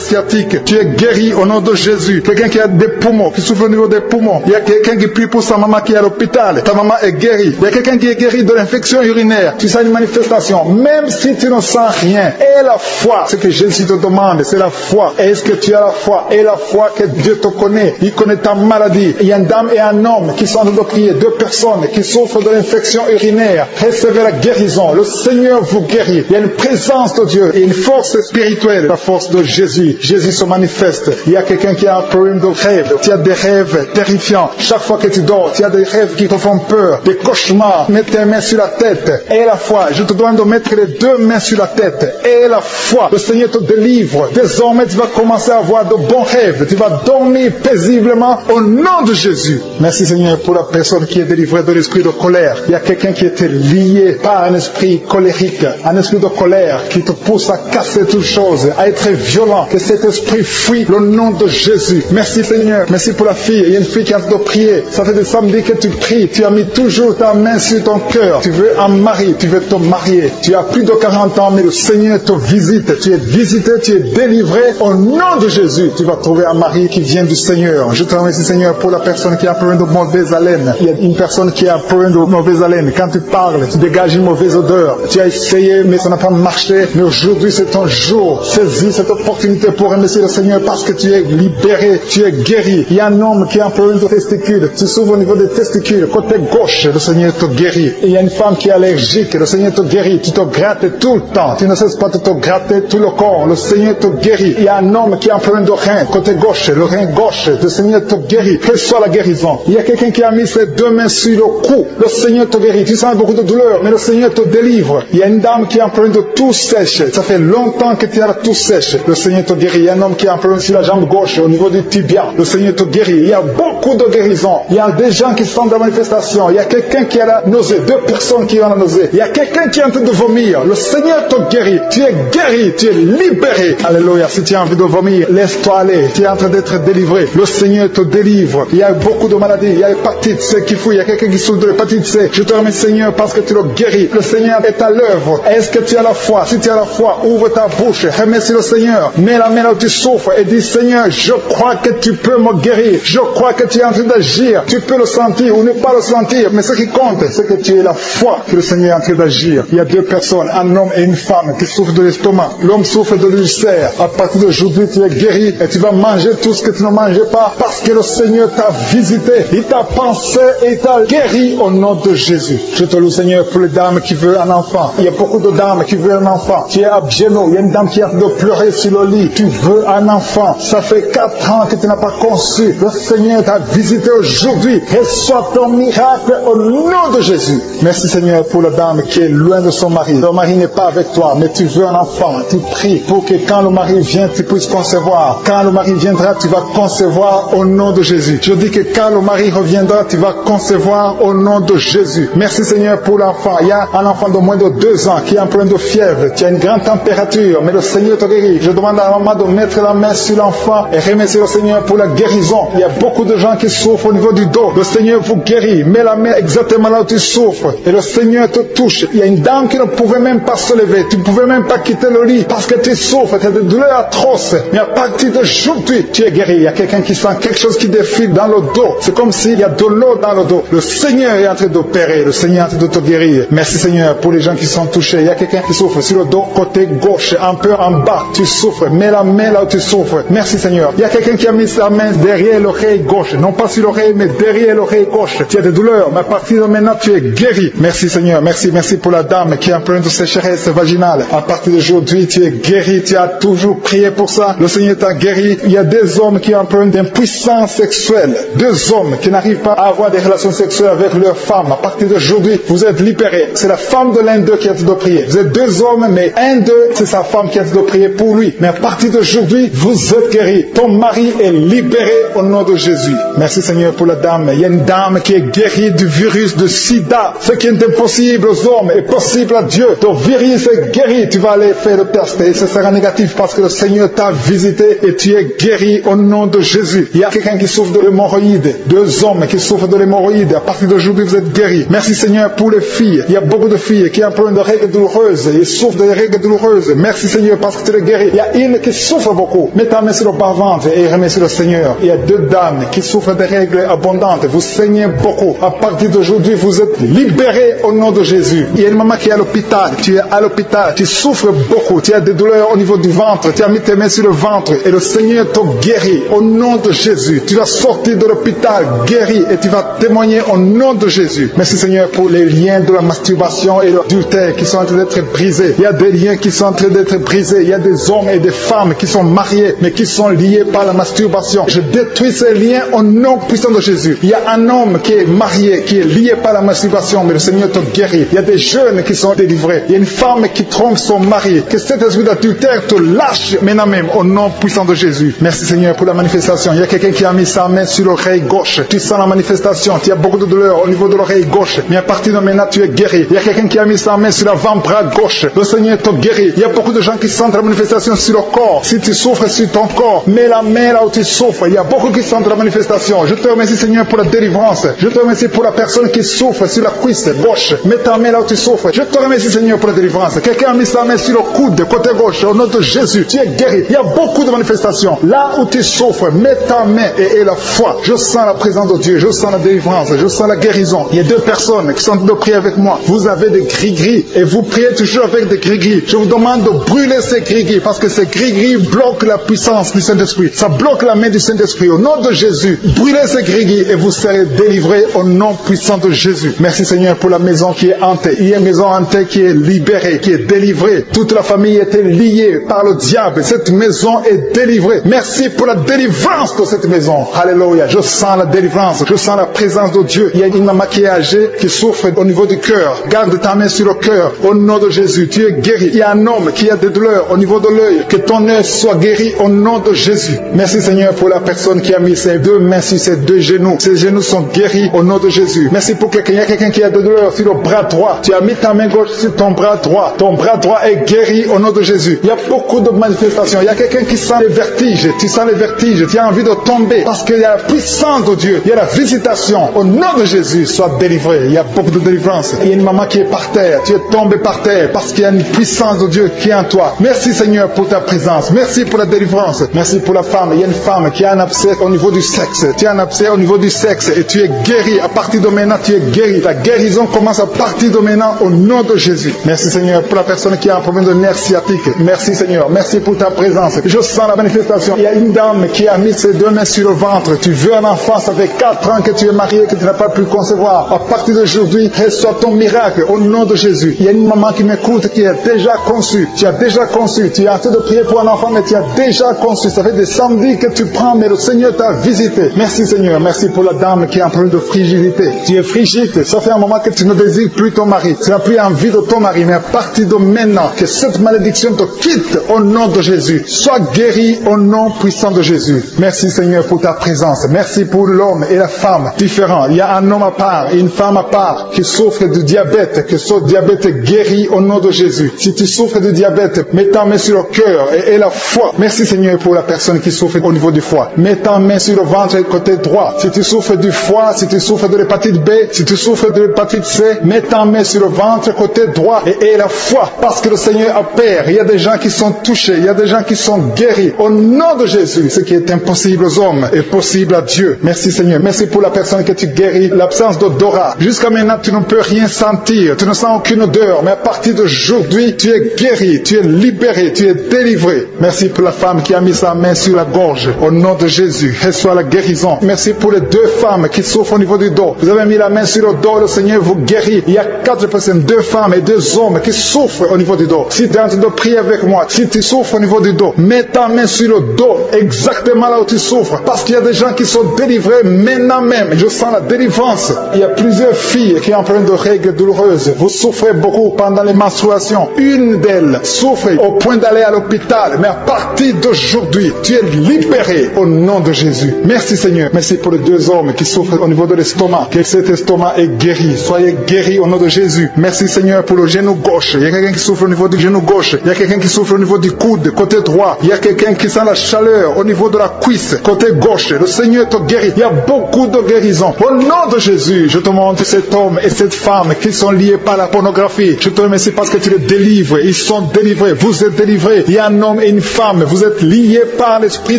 B: sciatique. Tu es guéri au nom de Jésus. Quelqu'un qui a des poumons, qui souffre au niveau des poumons. Il y a quelqu'un qui prie pour sa maman qui est à l'hôpital. Ta maman est guérie. Il y a quelqu'un qui est guéri de l'infection urinaire. Tu sens une manifestation. Même si tu ne sens rien. Et la foi. Ce que Jésus te demande, c'est la foi. Est-ce que tu as la foi? Et la foi que Dieu te connaît. Il connaît ta maladie. Il y a une dame et un homme qui sont en train de prier. Deux personnes qui souffrent de l'infection urinaire. Recevez la guérison. Le Seigneur vous guérit. Il y a une présence de Dieu et une force spirituelle. La force de Jésus. Jésus se manifeste. Il y a quelqu'un qui a un problème de rêve. Tu as des rêves terrifiants. Chaque fois que tu dors, tu as des rêves qui te font peur. Des cauchemars. Mets tes mains sur la tête. Et la foi. Je te demande de mettre les deux mains sur la tête. Et la foi. Le Seigneur te délivre. Désormais, tu vas commencer à avoir de bons rêves. Tu vas dormir paisiblement au nom de Jésus. Merci Seigneur pour la personne qui est délivrée de l'esprit de colère. Il y a quelqu'un qui était lié par un esprit colérique, un esprit de colère qui te pousse à casser toutes choses, à être violent. Que cet esprit fuit le nom de Jésus. Merci Seigneur. Merci pour la fille. Il y a une fille qui a de prier. Ça fait des samedis que tu pries. Tu as mis toujours ta main sur ton cœur. Tu veux un mari. Tu veux te marier. Tu as plus de 40 ans, mais le Seigneur te visite. Tu es visité, tu es délivré. Au nom de Jésus, tu vas trouver un mari qui vient du Seigneur. Je te remercie Seigneur pour la personne qui a un problème de mauvaise haleine. Il y a une personne qui a un problème de mauvaise haleine. Quand tu parles, tu dégages une mauvaise odeur. Tu as essayé prié, mais ça n'a pas marché. Mais aujourd'hui, c'est ton jour. Saisis cette opportunité pour remercier le Seigneur parce que tu es libéré, tu es guéri. Il y a un homme qui a un problème de testicules. Tu souffres au niveau des testicules. Côté gauche, le Seigneur te guérit. Et il y a une femme qui est allergique. Le Seigneur te guérit. Tu te grattes tout le temps. Tu ne cesses pas de te gratter tout le corps. Le Seigneur te guérit. Il y a un homme qui a un problème de rein. Côté gauche, le rein gauche, le Seigneur te guérit. Quelle soit la guérison. Il y a quelqu'un qui a mis ses deux mains sur le cou. Le Seigneur te guérit. Tu sens beaucoup de douleur, mais le Seigneur te délivre. Il y a une dame qui a un problème de toux sèche. Ça fait longtemps que tu as la toux sèche. Le Seigneur te guérit. Il y a un homme qui a un problème sur la jambe gauche, au niveau du tibia. Le Seigneur te guérit. Il y a beaucoup de guérisons. Il y a des gens qui sont dans la manifestation. Il y a quelqu'un qui a la nausée. Deux personnes qui ont la nausée. Il y a quelqu'un qui est en train de vomir. Le Seigneur te guérit. Tu es guéri. Tu es libéré. Alléluia. Si tu as envie de vomir, laisse-toi aller. Tu es en train d'être délivré. Le Seigneur te délivre. Il y a beaucoup de maladies. Il y a l'hépatite C qui fouille. Il y a quelqu'un qui souffre de l'hépatite C. Je te remercie, Seigneur, parce que tu le guéris. Le Seigneur est à l'œuvre. Est-ce que tu as la foi? Si tu as la foi, ouvre ta bouche. Remercie le Seigneur. Mets la main là où tu souffres et dis, Seigneur, je crois que tu peux me guérir. Je crois que tu es en train d'agir. Tu peux le sentir ou ne pas le sentir. Mais ce qui compte, c'est que tu aies la foi que le Seigneur est en train d'agir. Il y a deux personnes, un homme et une femme, qui souffrent de l'estomac. L'homme souffre de l'ulcère. À partir d'aujourd'hui, tu es guéri et tu vas manger tout ce que tu ne mangeais pas parce que le Seigneur t'a visité. Il t'a pensé et il t'a guéri au nom de Jésus. Je te loue, Seigneur, pour les dames qui veulent un enfant. Il y a beaucoup de dames qui veulent un enfant. Tu es à genoux. Il y a une dame qui a de pleurer sur le lit. Tu veux un enfant. Ça fait 4 ans que tu n'as pas conçu. Le Seigneur t'a visité aujourd'hui. Reçois ton miracle au nom de Jésus. Merci, Seigneur, pour la dame qui est loin de son mari. Le mari n'est pas avec toi, mais tu veux un enfant. Tu pries pour que quand le mari vient, tu puisses concevoir. Quand le mari viendra, tu vas concevoir au nom de Jésus. Je dis que quand le mari reviendra, tu vas concevoir au nom de Jésus. Merci, Seigneur, pour l'enfant. Il y a un enfant de moins de 2 ans qui a un problème de fièvre. Tu as une grande température, mais le Seigneur te guérit. Je demande à la maman de mettre la main sur l'enfant et remercier le Seigneur pour la guérison. Il y a beaucoup de gens qui souffrent au niveau du dos. Le Seigneur vous guérit. Mets la main exactement là où tu souffres et le Seigneur te touche. Il y a une dame qui ne pouvait même pas se lever. Tu ne pouvais même pas quitter le lit parce que tu souffres. Tu as des douleurs atroces. Mais à partir d'aujourd'hui, tu es guéri. Il y a quelqu'un qui sent quelque chose qui défile dans le dos. C'est comme s'il y a de l'eau dans le dos. Le Seigneur est en train d'opérer. Le Seigneur est en train de te guérir. Merci, Seigneur, pour les gens qui sont touchés. Il y a quelqu'un qui souffre sur le dos, côté gauche, un peu en bas. Tu souffres. Mets la main là où tu souffres. Merci, Seigneur. Il y a quelqu'un qui a mis sa main derrière l'oreille gauche. Non pas sur l'oreille, mais derrière l'oreille gauche. Tu as des douleurs, mais à partir de maintenant, tu es guéri. Merci, Seigneur. Merci pour la dame qui a un problème de sécheresse vaginale. À partir d'aujourd'hui, tu es guéri. Tu as toujours prié pour ça. Le Seigneur t'a guéri. Il y a des hommes qui ont un problème d'impuissance sexuelle. 2 hommes qui n'arrivent pas à avoir des relations sexuelles avec leur femme. À partir d'aujourd'hui, vous êtes libérés. C'est la femme de l'un d'eux qui a de prier. Vous êtes 2 hommes, mais un d'eux, c'est sa femme qui a de prier pour lui. Mais à partir d'aujourd'hui, vous êtes guéris. Ton mari est libéré au nom de Jésus. Merci, Seigneur, pour la dame. Il y a une dame qui est guérie du virus de sida. Ce qui est impossible aux hommes est possible à Dieu. Ton virus est guéri. Tu vas aller faire le test et ce sera négatif parce que le Seigneur t'a visité et tu es guéri au nom de Jésus. Il y a quelqu'un qui souffre de l'hémorroïde. 2 hommes qui souffrent de l'hémorroïde. À partir d'aujourd'hui, vous êtes guéris. Merci, Seigneur, pour les filles. Il y a beaucoup de filles qui ont un problème de règles douloureuses. Ils souffrent de règles douloureuses. Merci, Seigneur, parce que tu les guéris. Il y a une qui souffre beaucoup. Mets ta main sur le bas-ventre et remercie le Seigneur. Il y a 2 dames qui souffrent de règles abondantes. Vous saignez beaucoup. À partir d'aujourd'hui, vous êtes libérés au nom de Jésus. Il y a une maman qui est à l'hôpital. Tu es à l'hôpital. Tu souffres beaucoup. Tu as des douleurs au niveau du ventre. Tu as mis tes mains sur le ventre et le Seigneur te guérit au nom de Jésus. Tu vas sortir de l'hôpital guéri et tu vas témoigner au nom de Jésus. Merci, Seigneur, pour les liens de la masturbation et de l'adultère qui sont en train d'être brisés. Il y a des liens qui sont en train d'être brisés. Il y a des hommes et des femmes qui sont mariés mais qui sont liés par la masturbation. Je détruis ces liens au nom puissant de Jésus. Il y a un homme qui est marié, qui est lié par la masturbation, mais le Seigneur te guérit. Il y a des jeunes qui sont délivrés. Il y a une femme qui trompe son mari. Que cet esprit d'adultère te lâche maintenant même au nom puissant de Jésus. Merci, Seigneur, pour la manifestation. Il y a quelqu'un qui a mis sa main sur l'oreille gauche. Tu sens la manifestation. Tu as beaucoup de douleur au niveau de l'oreille gauche. Mais à partir de maintenant, tu es guéri. Il y a quelqu'un qui a mis sa main sur l'avant-bras gauche. Le Seigneur te guérit. Il y a beaucoup de gens qui sentent la manifestation sur le corps. Si tu souffres sur ton corps, mets la main là où tu souffres. Il y a beaucoup qui sentent la manifestation. Je te remercie, Seigneur, pour la délivrance. Je te remercie pour la personne qui souffre sur la cuisse gauche. Mets ta main là où tu souffres. Je te remercie, Seigneur, pour la délivrance. Quelqu'un a mis sa main sur le coude, côté gauche. Au nom de Jésus, tu es guéri. Il y a beaucoup de manifestations. Là où tu souffres, mets ta main et aie la foi. Je sens la présence de Dieu. Je sens la délivrance. Je sens la guérison. Il y a 2 personnes qui sont en train de prier avec moi. Vous avez des gris-gris et vous vous priez toujours avec des gris-gris, je vous demande de brûler ces gris-gris, parce que ces gris-gris bloquent la puissance du Saint-Esprit. Ça bloque la main du Saint-Esprit. Au nom de Jésus, brûlez ces gris-gris et vous serez délivrés au nom puissant de Jésus. Merci Seigneur pour la maison qui est hantée. Il y a une maison hantée qui est libérée, qui est délivrée. Toute la famille était liée par le diable. Cette maison est délivrée. Merci pour la délivrance de cette maison. Alléluia. Je sens la délivrance. Je sens la présence de Dieu. Il y a une maman qui est âgée, qui souffre au niveau du cœur. Garde ta main sur le cœur. Au nom de Jésus, tu es guéri. Il y a un homme qui a des douleurs au niveau de l'œil. Que ton œil soit guéri au nom de Jésus. Merci Seigneur pour la personne qui a mis ses deux mains sur ses deux genoux. Ses genoux sont guéris au nom de Jésus. Merci pour quelqu'un. Il y a quelqu'un qui a des douleurs sur le bras droit. Tu as mis ta main gauche sur ton bras droit. Ton bras droit est guéri au nom de Jésus. Il y a beaucoup de manifestations. Il y a quelqu'un qui sent les vertiges. Tu sens les vertiges. Tu as envie de tomber parce qu'il y a la puissance de Dieu. Il y a la visitation. Au nom de Jésus, sois délivré. Il y a beaucoup de délivrance. Il y a une maman qui est par terre. Tu es tombé par terre parce qu'il y a une puissance de Dieu qui est en toi. Merci Seigneur pour ta présence. Merci pour la délivrance. Merci pour la femme. Il y a une femme qui a un abcès au niveau du sexe. Tu as un abcès au niveau du sexe et tu es guéri. À partir de maintenant, tu es guéri. La guérison commence à partir de maintenant au nom de Jésus. Merci Seigneur pour la personne qui a un problème de nerf sciatique. Merci Seigneur. Merci pour ta présence. Je sens la manifestation. Il y a une dame qui a mis ses deux mains sur le ventre. Tu veux un enfant, ça fait 4 ans que tu es marié, que tu n'as pas pu concevoir. À partir d'aujourd'hui, reçois ton miracle au nom de Jésus. Il y a une maman qui m'écoute qui a déjà conçu. Tu as déjà conçu. Tu as en train de prier pour un enfant, mais tu as déjà conçu. Ça fait des samedis que tu prends, mais le Seigneur t'a visité. Merci Seigneur. Merci pour la dame qui a un problème de frigidité. Tu es frigide. Ça fait un moment que tu ne désires plus ton mari. Tu n'as plus envie de ton mari, mais à partir de maintenant, que cette malédiction te quitte au nom de Jésus. Sois guéri au nom puissant de Jésus. Merci Seigneur pour ta présence. Merci pour l'homme et la femme différents. Il y a un homme à part et une femme à part qui souffre du diabète. Que ce diabète est guéri au nom de Jésus. Si tu souffres du diabète, mets ta main sur le cœur et la foi. Merci Seigneur pour la personne qui souffre au niveau du foie. Mets ta main sur le ventre côté droit. Si tu souffres du foie, si tu souffres de l'hépatite B, si tu souffres de l'hépatite C, mets ta main sur le ventre côté droit et la foi. Parce que le Seigneur opère. Il y a des gens qui sont touchés. Il y a des gens qui sont guéris. Au nom de Jésus, ce qui est impossible aux hommes est possible à Dieu. Merci Seigneur. Merci pour la personne que tu guéris. L'absence d'odorat. Jusqu'à maintenant, tu ne peux rien sentir. Tu ne sens aucune odeur. Mais à partir d'aujourd'hui, tu es guéri. Tu es libéré. Tu es délivré. Merci pour la femme qui a mis sa main sur la gorge. Au nom de Jésus, reçois la guérison. Merci pour les 2 femmes qui souffrent au niveau du dos. Vous avez mis la main sur le dos. Le Seigneur vous guérit. Il y a 4 personnes, 2 femmes et 2 hommes qui souffrent au niveau du dos. Si tu es en train de prier avec moi, si tu souffres au niveau du dos, mets ta main sur le dos, exactement là où tu souffres. Parce qu'il y a des gens qui sont délivrés maintenant même. Je sens la délivrance. Il y a plusieurs filles qui ont un problème de règles douloureuses. Vous souffrez beaucoup pendant les menstruations. Une d'elles souffre au point d'aller à l'hôpital. Mais à partir d'aujourd'hui, tu es libéré au nom de Jésus. Merci Seigneur. Merci pour les 2 hommes qui souffrent au niveau de l'estomac. Que cet estomac est guéri. Soyez guéris au nom de Jésus. Merci Seigneur pour le genou gauche. Il y a quelqu'un qui souffre au niveau du genou gauche. Il y a quelqu'un qui souffre au niveau du coude, côté droit. Il y a quelqu'un qui sent la chaleur au niveau de la cuisse, côté gauche. Le Seigneur te guérit. Il y a beaucoup de guérisons. Au nom de Jésus, je te montre cet homme et cette femme qui sont liés par la pornographie. Je te remercie parce que tu les délivres. Ils sont délivrés. Vous êtes délivrés. Il y a un homme et une femme. Vous êtes liés par l'esprit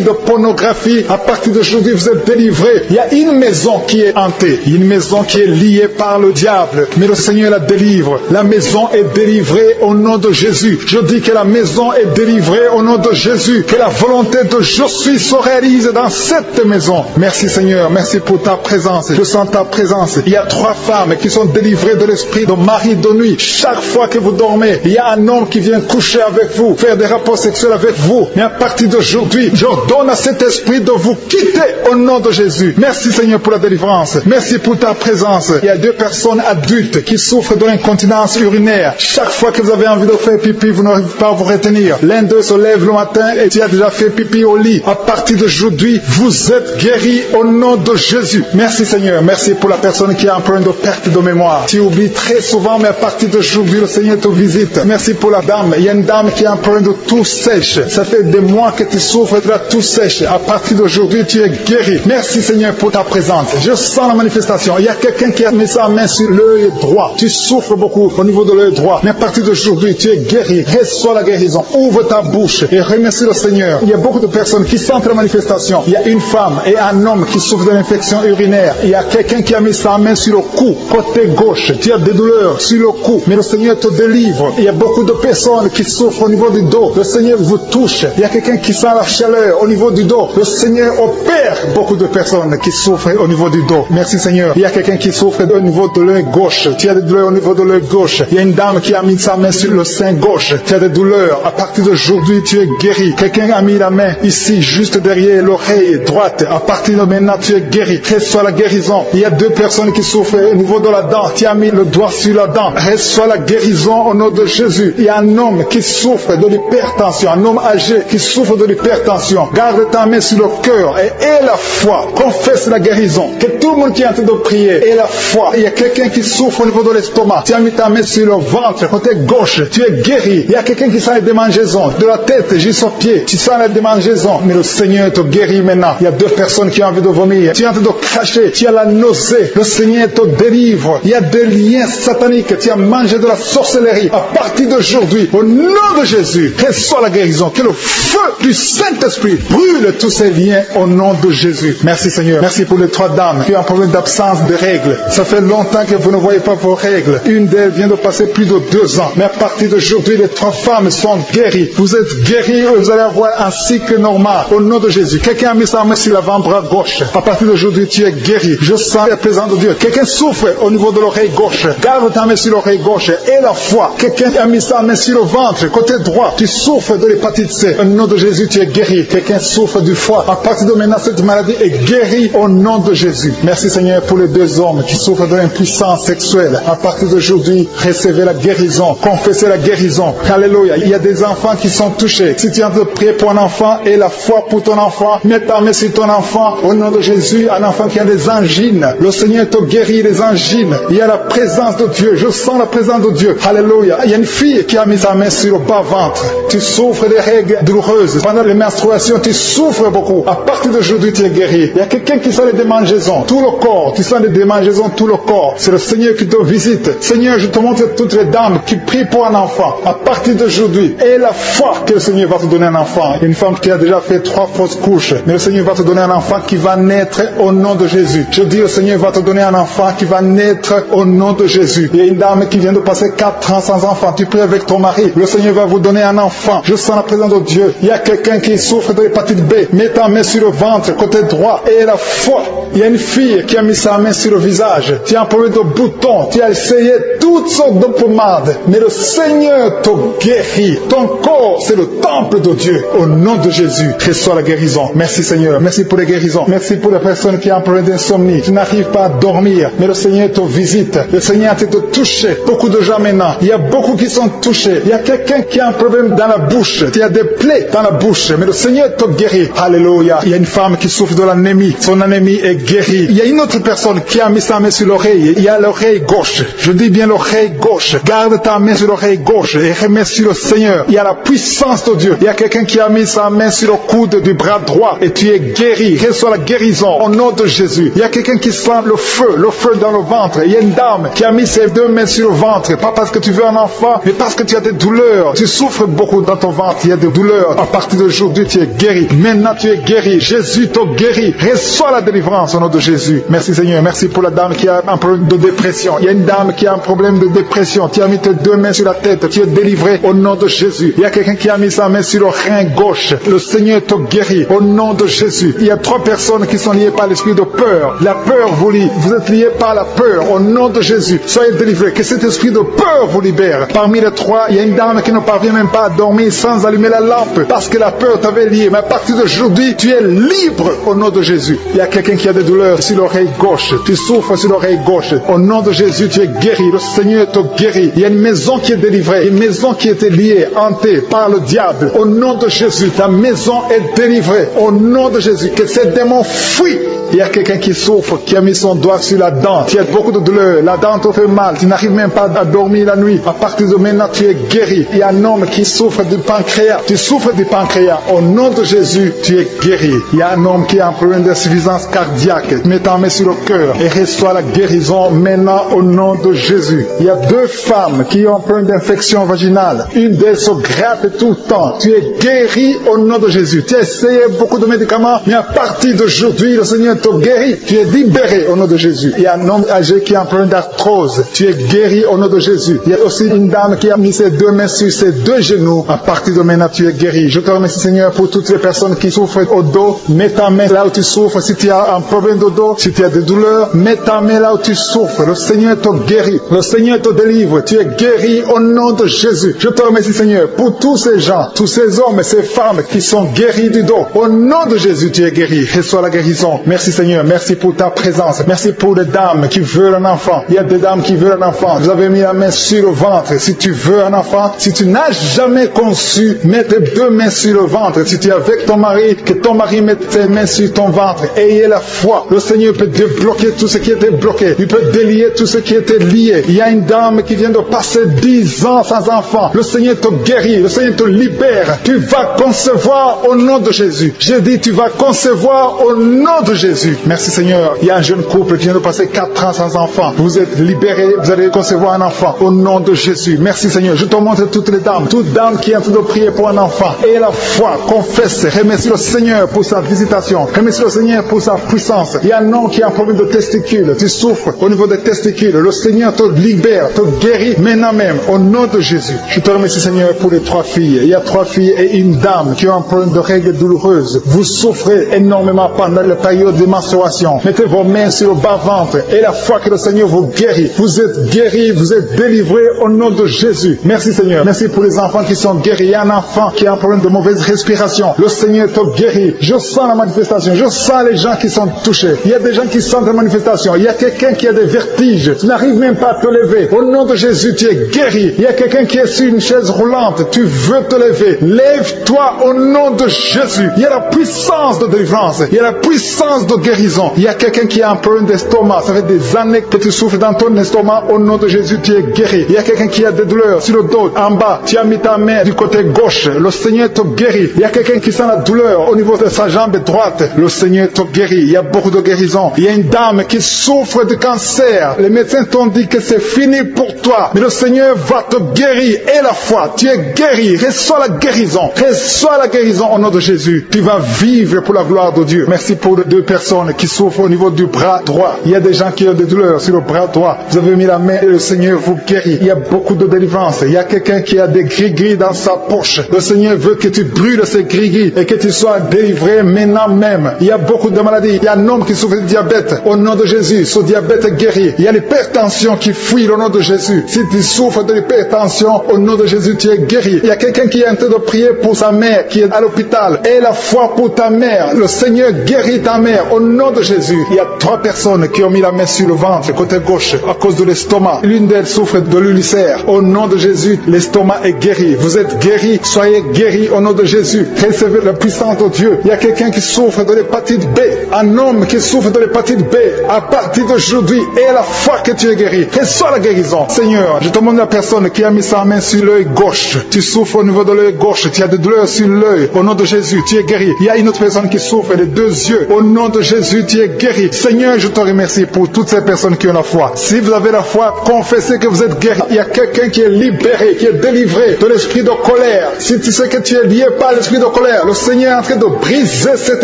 B: de pornographie. À partir d'aujourd'hui, vous êtes délivrés. Il y a une maison qui est hantée. Une maison qui est liée par le diable. Mais le Seigneur la délivre. La maison est délivrée au nom de Jésus. Je dis que la maison est délivrée au nom de Jésus. Que la volonté de je suis se réalise dans cette maison. Merci Seigneur. Merci pour ta présence. Je sens ta présence. Il y a 3 femmes qui sont délivrées de l'esprit de mari de nuit. Chaque fois que vous dormez, il y a un homme qui vient coucher avec vous, faire des rapports sexuels avec vous. Mais à partir d'aujourd'hui, j'ordonne à cet esprit de vous quitter au nom de Jésus. Merci Seigneur pour la délivrance. Merci pour ta présence. Il y a 2 personnes adultes qui souffrent de l'incontinence urinaire. Chaque fois que vous avez envie de faire pipi, vous n'arrivez pas à vous retenir. L'un d'eux se lève le matin et tu as déjà fait pipi au lit. À partir d'aujourd'hui, vous êtes guéris au nom de Jésus. Merci Seigneur. Merci pour la personne qui a un problème de perte de mémoire. Tu oublies très souvent, mais à partir d'aujourd'hui, le Seigneur te visite. Merci pour la dame. Il y a une dame qui a un problème de toux sèche. Ça fait des mois que tu souffres de la toux sèche. À partir d'aujourd'hui, tu es guéri. Merci Seigneur pour ta présence. Je sens la manifestation. Il y a quelqu'un qui a mis sa main sur l'œil droit. Tu souffres beaucoup au niveau de l'œil droit. Mais à partir d'aujourd'hui, tu es guéri. Reçois la guérison. Ouvre ta bouche et remercie le Seigneur. Il y a beaucoup de personnes qui sentent la manifestation. Il y a une femme et un homme qui souffrent de l'infection urinaire. Il y a quelqu'un qui a mis sa main sur le cou, côté gauche. Tu as des douleurs sur le cou. Mais le Seigneur te délivre. Il y a beaucoup de personnes qui souffrent au niveau du dos. Le Seigneur vous touche. Il y a quelqu'un qui sent la chaleur au niveau du dos. Le Seigneur opère beaucoup de personnes qui souffrent au niveau du dos. Merci Seigneur. Il y a quelqu'un qui souffre au niveau de l'œil gauche. Tu as des douleurs au niveau de l'œil gauche. Il y a une dame qui a mis sa main sur le sein gauche. Tu as des douleurs. À partir d'aujourd'hui, tu es guéri. Quelqu'un a mis la main ici, juste derrière l'oreille droite. À partir de maintenant, tu es guéri. Reçois la guérison. Il y a deux personnes qui souffrent au niveau de la dent. Tu as mis le doigt sur la dent. Reçois la guérison au nom de Jésus. Il y a un homme qui souffre de l'hypertension. Un homme âgé qui souffre de l'hypertension. Garde ta main sur le cœur et aie la foi. Confesse la guérison. Que tout le monde qui est en train de prier ait la foi. Il y a quelqu'un qui souffre au niveau de l'estomac. Tu as mis ta main sur le ventre, côté gauche. Tu es guéri. Il y a quelqu'un qui sent les démangeaisons. De la tête jusqu'aux pieds. Tu sens les démangeaisons. Mais le Seigneur te guérit maintenant. Il y a deux personnes qui ont envie de vomir. Tu es en train de cracher. Tu as la nausée. Le Seigneur te délivre. Il y a des liens sataniques. Tu as mangé de la sorcellerie. À partir d'aujourd'hui, au nom de Jésus, reçois la guérison. Que le feu du Saint-Esprit brûle tous ces liens au nom de Jésus. Merci Seigneur. Merci pour les trois dames qui ont un problème d'absence de règles. Ça fait longtemps que vous ne voyez pas vos règles. Une d'elles vient de passer plus de 2 ans. Mais à partir d'aujourd'hui, les trois femmes sont guéries. Vous êtes guéris et vous allez avoir un cycle normal. Au nom de Jésus. Quelqu'un a mis sa main sur l'avant-bras gauche. À partir d'aujourd'hui, tu es guéri. Je sens la présence de Dieu. Quelqu'un souffre au niveau de l'oreille gauche. Garde ta main sur l'oreille gauche et la foi. Quelqu'un a mis sa main sur le ventre, côté droit. Tu souffres de l'hépatite C. Au nom de Jésus, tu es guéri. Quelqu'un souffre du foie. À partir de maintenant, cette maladie est guérie au nom de Jésus. Merci Seigneur pour les deux hommes qui souffrent de l'impuissance sexuelle. À partir d'aujourd'hui, recevez la guérison. Confessez la guérison. Alléluia. Il y a des enfants qui sont touchés. Si tu es en train de prier pour un enfant et la foi pour ton enfant, mets ta main sur ton enfant. Au nom de Jésus, un enfant qui a des angines. Le Seigneur te guérit des angines. Il y a la présence de Dieu. Je sens la présence de Dieu. Alléluia. Il y a une fille qui a mis sa main sur le bas-ventre. Tu souffres des règles douloureuses. Pendant les menstruations, tu souffres beaucoup. À partir d'aujourd'hui, tu es guéri. Il y a quelqu'un qui sent les démangeaisons. Tout le corps. Tu sens les démangeaisons, tout le corps. C'est le Seigneur qui te visite. Seigneur, je te montre toutes les dames qui prient pour un enfant. À partir d'aujourd'hui, et la foi que le Seigneur va te donner un enfant. Une femme qui a déjà fait 3 fausses couches. Mais le Seigneur va te donner un enfant qui va naître au nom de Jésus. Je dis, le Seigneur va te donner un enfant qui va naître au nom de Jésus. Il y a une dame qui vient de passer 4 ans sans enfant. Tu pries avec ton mari. Le Seigneur va vous donner un enfant. Je sens la présence de Dieu. Il y a quelqu'un qui souffre de l'hépatite B. Mets ta main sur le ventre, côté droit, et la foi. Il y a une fille qui a mis sa main sur le visage. Tu as un problème de boutons. Tu as essayé toutes sortes de pommades. Mais le Seigneur te guérit. Ton corps, c'est le temple de Dieu. Au nom de Jésus, reçois la guérison. Merci Seigneur. Merci pour les guérisons. Merci pour les personnes qui ont un problème d'insomnie. Tu n'arrives pas à dormir. Mais le Seigneur te visite. Le Seigneur a te touché. Beaucoup de gens maintenant. Il y a beaucoup qui sont touchés. Il y a quelqu'un qui a un problème dans la bouche. Il y a des plaies dans la bouche. Mais le Seigneur te guérit. Alléluia. Il y a une femme qui souffre de l'anémie. Son anémie est guérie. Il y a une autre personne qui a mis sa main sur l'oreille. Il y a l'oreille gauche. Je dis bien l'oreille gauche. Garde ta main sur l'oreille gauche et remercie le Seigneur. Il y a la puissance de Dieu. Il y a quelqu'un qui a mis sa main sur le coude du bras droit et tu es guéri. Reçois la guérison au nom de Jésus. Il y a quelqu'un qui sent le feu dans le ventre. Il y a une dame qui a mis ses 2 mains sur le ventre. Pas parce que tu veux un enfant, mais parce que tu as des douleurs. Tu souffres beaucoup dans ton ventre. Il y a des douleurs. À partir d'aujourd'hui, tu es guéri. Maintenant, tu es guéri. Jésus te guérit. Reçois la délivrance au nom de Jésus. Merci Seigneur. Merci pour la dame qui a un problème de dépression. Il y a une dame qui a un problème de dépression. Tu as mis tes 2 mains sur la tête. Tu es délivré au nom de Jésus. Il y a quelqu'un qui a mis sa main sur le rein gauche. Le Seigneur te guérit au nom de Jésus. Il y a 3 personnes qui sont liées par l'esprit de peur. La peur vous lie. Vous êtes liés par la peur au nom de Jésus. Soyez délivrés. Que cet esprit de peur vous libère. Parmi les 3, il y a une dame qui ne parvient même pas à dormir sans allumer la lampe parce que la peur t'avait lié. Mais à partir d'aujourd'hui, tu es libre au nom de Jésus. Il y a quelqu'un qui a des douleurs sur l'oreille gauche. Tu souffres sur l'oreille gauche. Au nom de Jésus, tu es guéri. Le Seigneur te guérit. Il y a une maison qui est délivrée. Une maison qui était liée, hantée par le diable. Au nom de Jésus, ta maison est délivrée. Au nom de Jésus, que ces démons fuient. Il y a quelqu'un qui souffre, qui a mis son doigt sur la dent. Tu as beaucoup de douleur. La dent te fait mal. Tu n'arrives même pas à dormir la nuit. À partir de maintenant, tu es guéri. Il y a un homme qui souffre du pancréas. Tu souffres du pancréas. Au nom de Jésus, tu es guéri. Il y a un homme qui a un problème d'insuffisance cardiaque. Mets ta main sur le cœur et reçois la guérison maintenant au nom de Jésus. Il y a 2 femmes qui ont un problème d'infection vaginale. Une d'elles se gratte tout le temps. Tu es guéri au nom de Jésus. Tu as essayé beaucoup de médicaments, mais à partir d'aujourd'hui, le Seigneur te guérit. Tu es libéré au nom de Jésus. Il y a un homme âgé qui a un problème d'arthrose. Tu es guéri au nom de Jésus. Il y a aussi une dame qui a mis ses deux mains sur ses deux genoux. À partir de maintenant, tu es guéri. Je te remercie, Seigneur, pour toutes les personnes qui souffrent au dos. Mets ta main là où tu souffres. Si tu as un problème de dos, si tu as des douleurs, mets ta main là où tu souffres. Le Seigneur te guérit. Le Seigneur te délivre. Tu es guéri au nom de Jésus. Je te remercie, Seigneur, pour tous ces gens, tous ces hommes et ces femmes qui sont guéris du dos. Au nom de Jésus, tu es guéri. Reçois la guérison. Merci, Seigneur. Merci pour ta présence. Merci pour les dames qui veulent un enfant. Il y a des dames qui veulent un enfant. Vous avez mis la main sur le ventre. Si tu veux un enfant, si tu n'as jamais conçu, mets tes deux mains sur le ventre. Si tu es avec ton mari, que ton mari mette ses mains sur ton ventre. Ayez la foi. Le Seigneur peut débloquer tout ce qui était bloqué. Il peut délier tout ce qui était lié. Il y a une dame qui vient de passer 10 ans sans enfant. Le Seigneur te guérit. Le Seigneur te libère. Tu vas concevoir au nom de Jésus. J'ai dit, tu vas concevoir au nom de Jésus. Merci, Seigneur. Il y a un jeune couple qui vient de passer 4 ans sans enfant. Vous êtes libérés. Vous allez concevoir un enfant au nom de Jésus. Merci, Seigneur. Je te montre toutes les dames. Toute dame qui est en train de prier pour un enfant. Et la foi, confesse. Remercie le Seigneur pour sa visitation. Remercie le Seigneur pour sa puissance. Il y a un homme qui a un problème de testicules. Tu souffres au niveau des testicules. Le Seigneur te libère, te guérit maintenant même au nom de Jésus. Je te remercie, Seigneur, pour les 3 filles. Il y a 3 filles et une dame qui ont un problème de règles douloureuses. Vous souffrez énormément pendant la période de menstruation. Mettez vos mains sur le bas-ventre et la foi que le Seigneur vous guérit. Vous êtes guéris, vous êtes délivrés au nom de Jésus. Merci, Seigneur. Merci pour les enfants qui sont guéris. Il y a un enfant qui a un problème de mauvaise respiration. Le Seigneur te guérit. Je sens la manifestation. Je sens les gens qui sont touchés. Il y a des gens qui sentent la manifestation. Il y a quelqu'un qui a des vertiges. Tu n'arrives même pas à te lever. Au nom de Jésus, tu es guéri. Il y a quelqu'un qui est sur une chaise roulante. Tu veux te lever. Lève-toi au nom de Jésus. Il y a la puissance de délivrance. Il y a la puissance de guérison. Il y a quelqu'un qui a un problème d'estomac. Ça fait des années que tu souffres dans ton estomac. Au nom de Jésus, tu es guéri. Il y a quelqu'un qui a des douleurs sur le dos, en bas. Tu as mis ta main du côté gauche. Le Seigneur te guérit. Il y a quelqu'un qui sent la douleur au niveau de sa jambe droite. Le Seigneur te guérit. Il y a beaucoup de guérison. Il y a une dame qui souffre de cancer. Les médecins t'ont dit que c'est fini pour toi. Mais le Seigneur va te guérir. Et la foi, tu es guéri. Reçois la guérison. Reçois la guérison au nom de Jésus. Tu vas vivre pour la gloire de Dieu. Merci pour les 2 personnes qui souffrent au niveau du bras droit. Il y a des gens qui ont des douleurs sur le bras droit. Vous avez mis la main et le Seigneur vous guérit. Il y a beaucoup de délivrance. Il y a quelqu'un qui a des gris-gris dans sa poche. Le Seigneur veut que tu brûles ces gris-gris et que tu sois délivré maintenant même. Il y a beaucoup de maladies. Il y a un homme qui souffre de diabète. Au nom de Jésus, ce diabète est guéri. Il y a l'hypertension qui fuit au nom de Jésus. Si tu souffres de l'hypertension, au nom de Jésus, tu es guéri. Il y a quelqu'un qui est en train de prier pour sa mère qui est à l'hôpital. Et la foi pour ta mère. Le Seigneur guérit ta mère au nom de Jésus. Il y a 3 personnes qui ont mis la main sur le ventre, côté gauche, à cause de l'estomac. L'une d'elles souffre de l'ulcère. Au nom de Jésus, l'estomac est guéri. Vous êtes guéris. Soyez guéris au nom de Jésus. Recevez la puissance de Dieu. Il y a quelqu'un qui souffre de l'hépatite B. Un homme qui souffre de l'hépatite B. À partir d'aujourd'hui, et la foi que tu es guéri. Reçois la guérison. Seigneur, je te demande la personne qui a mis sa main sur l'œil gauche. Tu souffres au niveau de l'œil gauche. Tu as des douleurs sur l'œil. Au nom de Jésus, tu es guéri. Il y a une autre personne qui souffre des 2 yeux. Au nom de Jésus, tu es guéri. Seigneur, je te remercie pour toutes ces personnes qui ont la foi. Si vous avez la foi, confessez que vous êtes guéri. Il y a quelqu'un qui est libéré, qui est délivré de l'esprit de colère. Si tu sais que tu es lié par l'esprit de colère, le Seigneur est en train de briser cet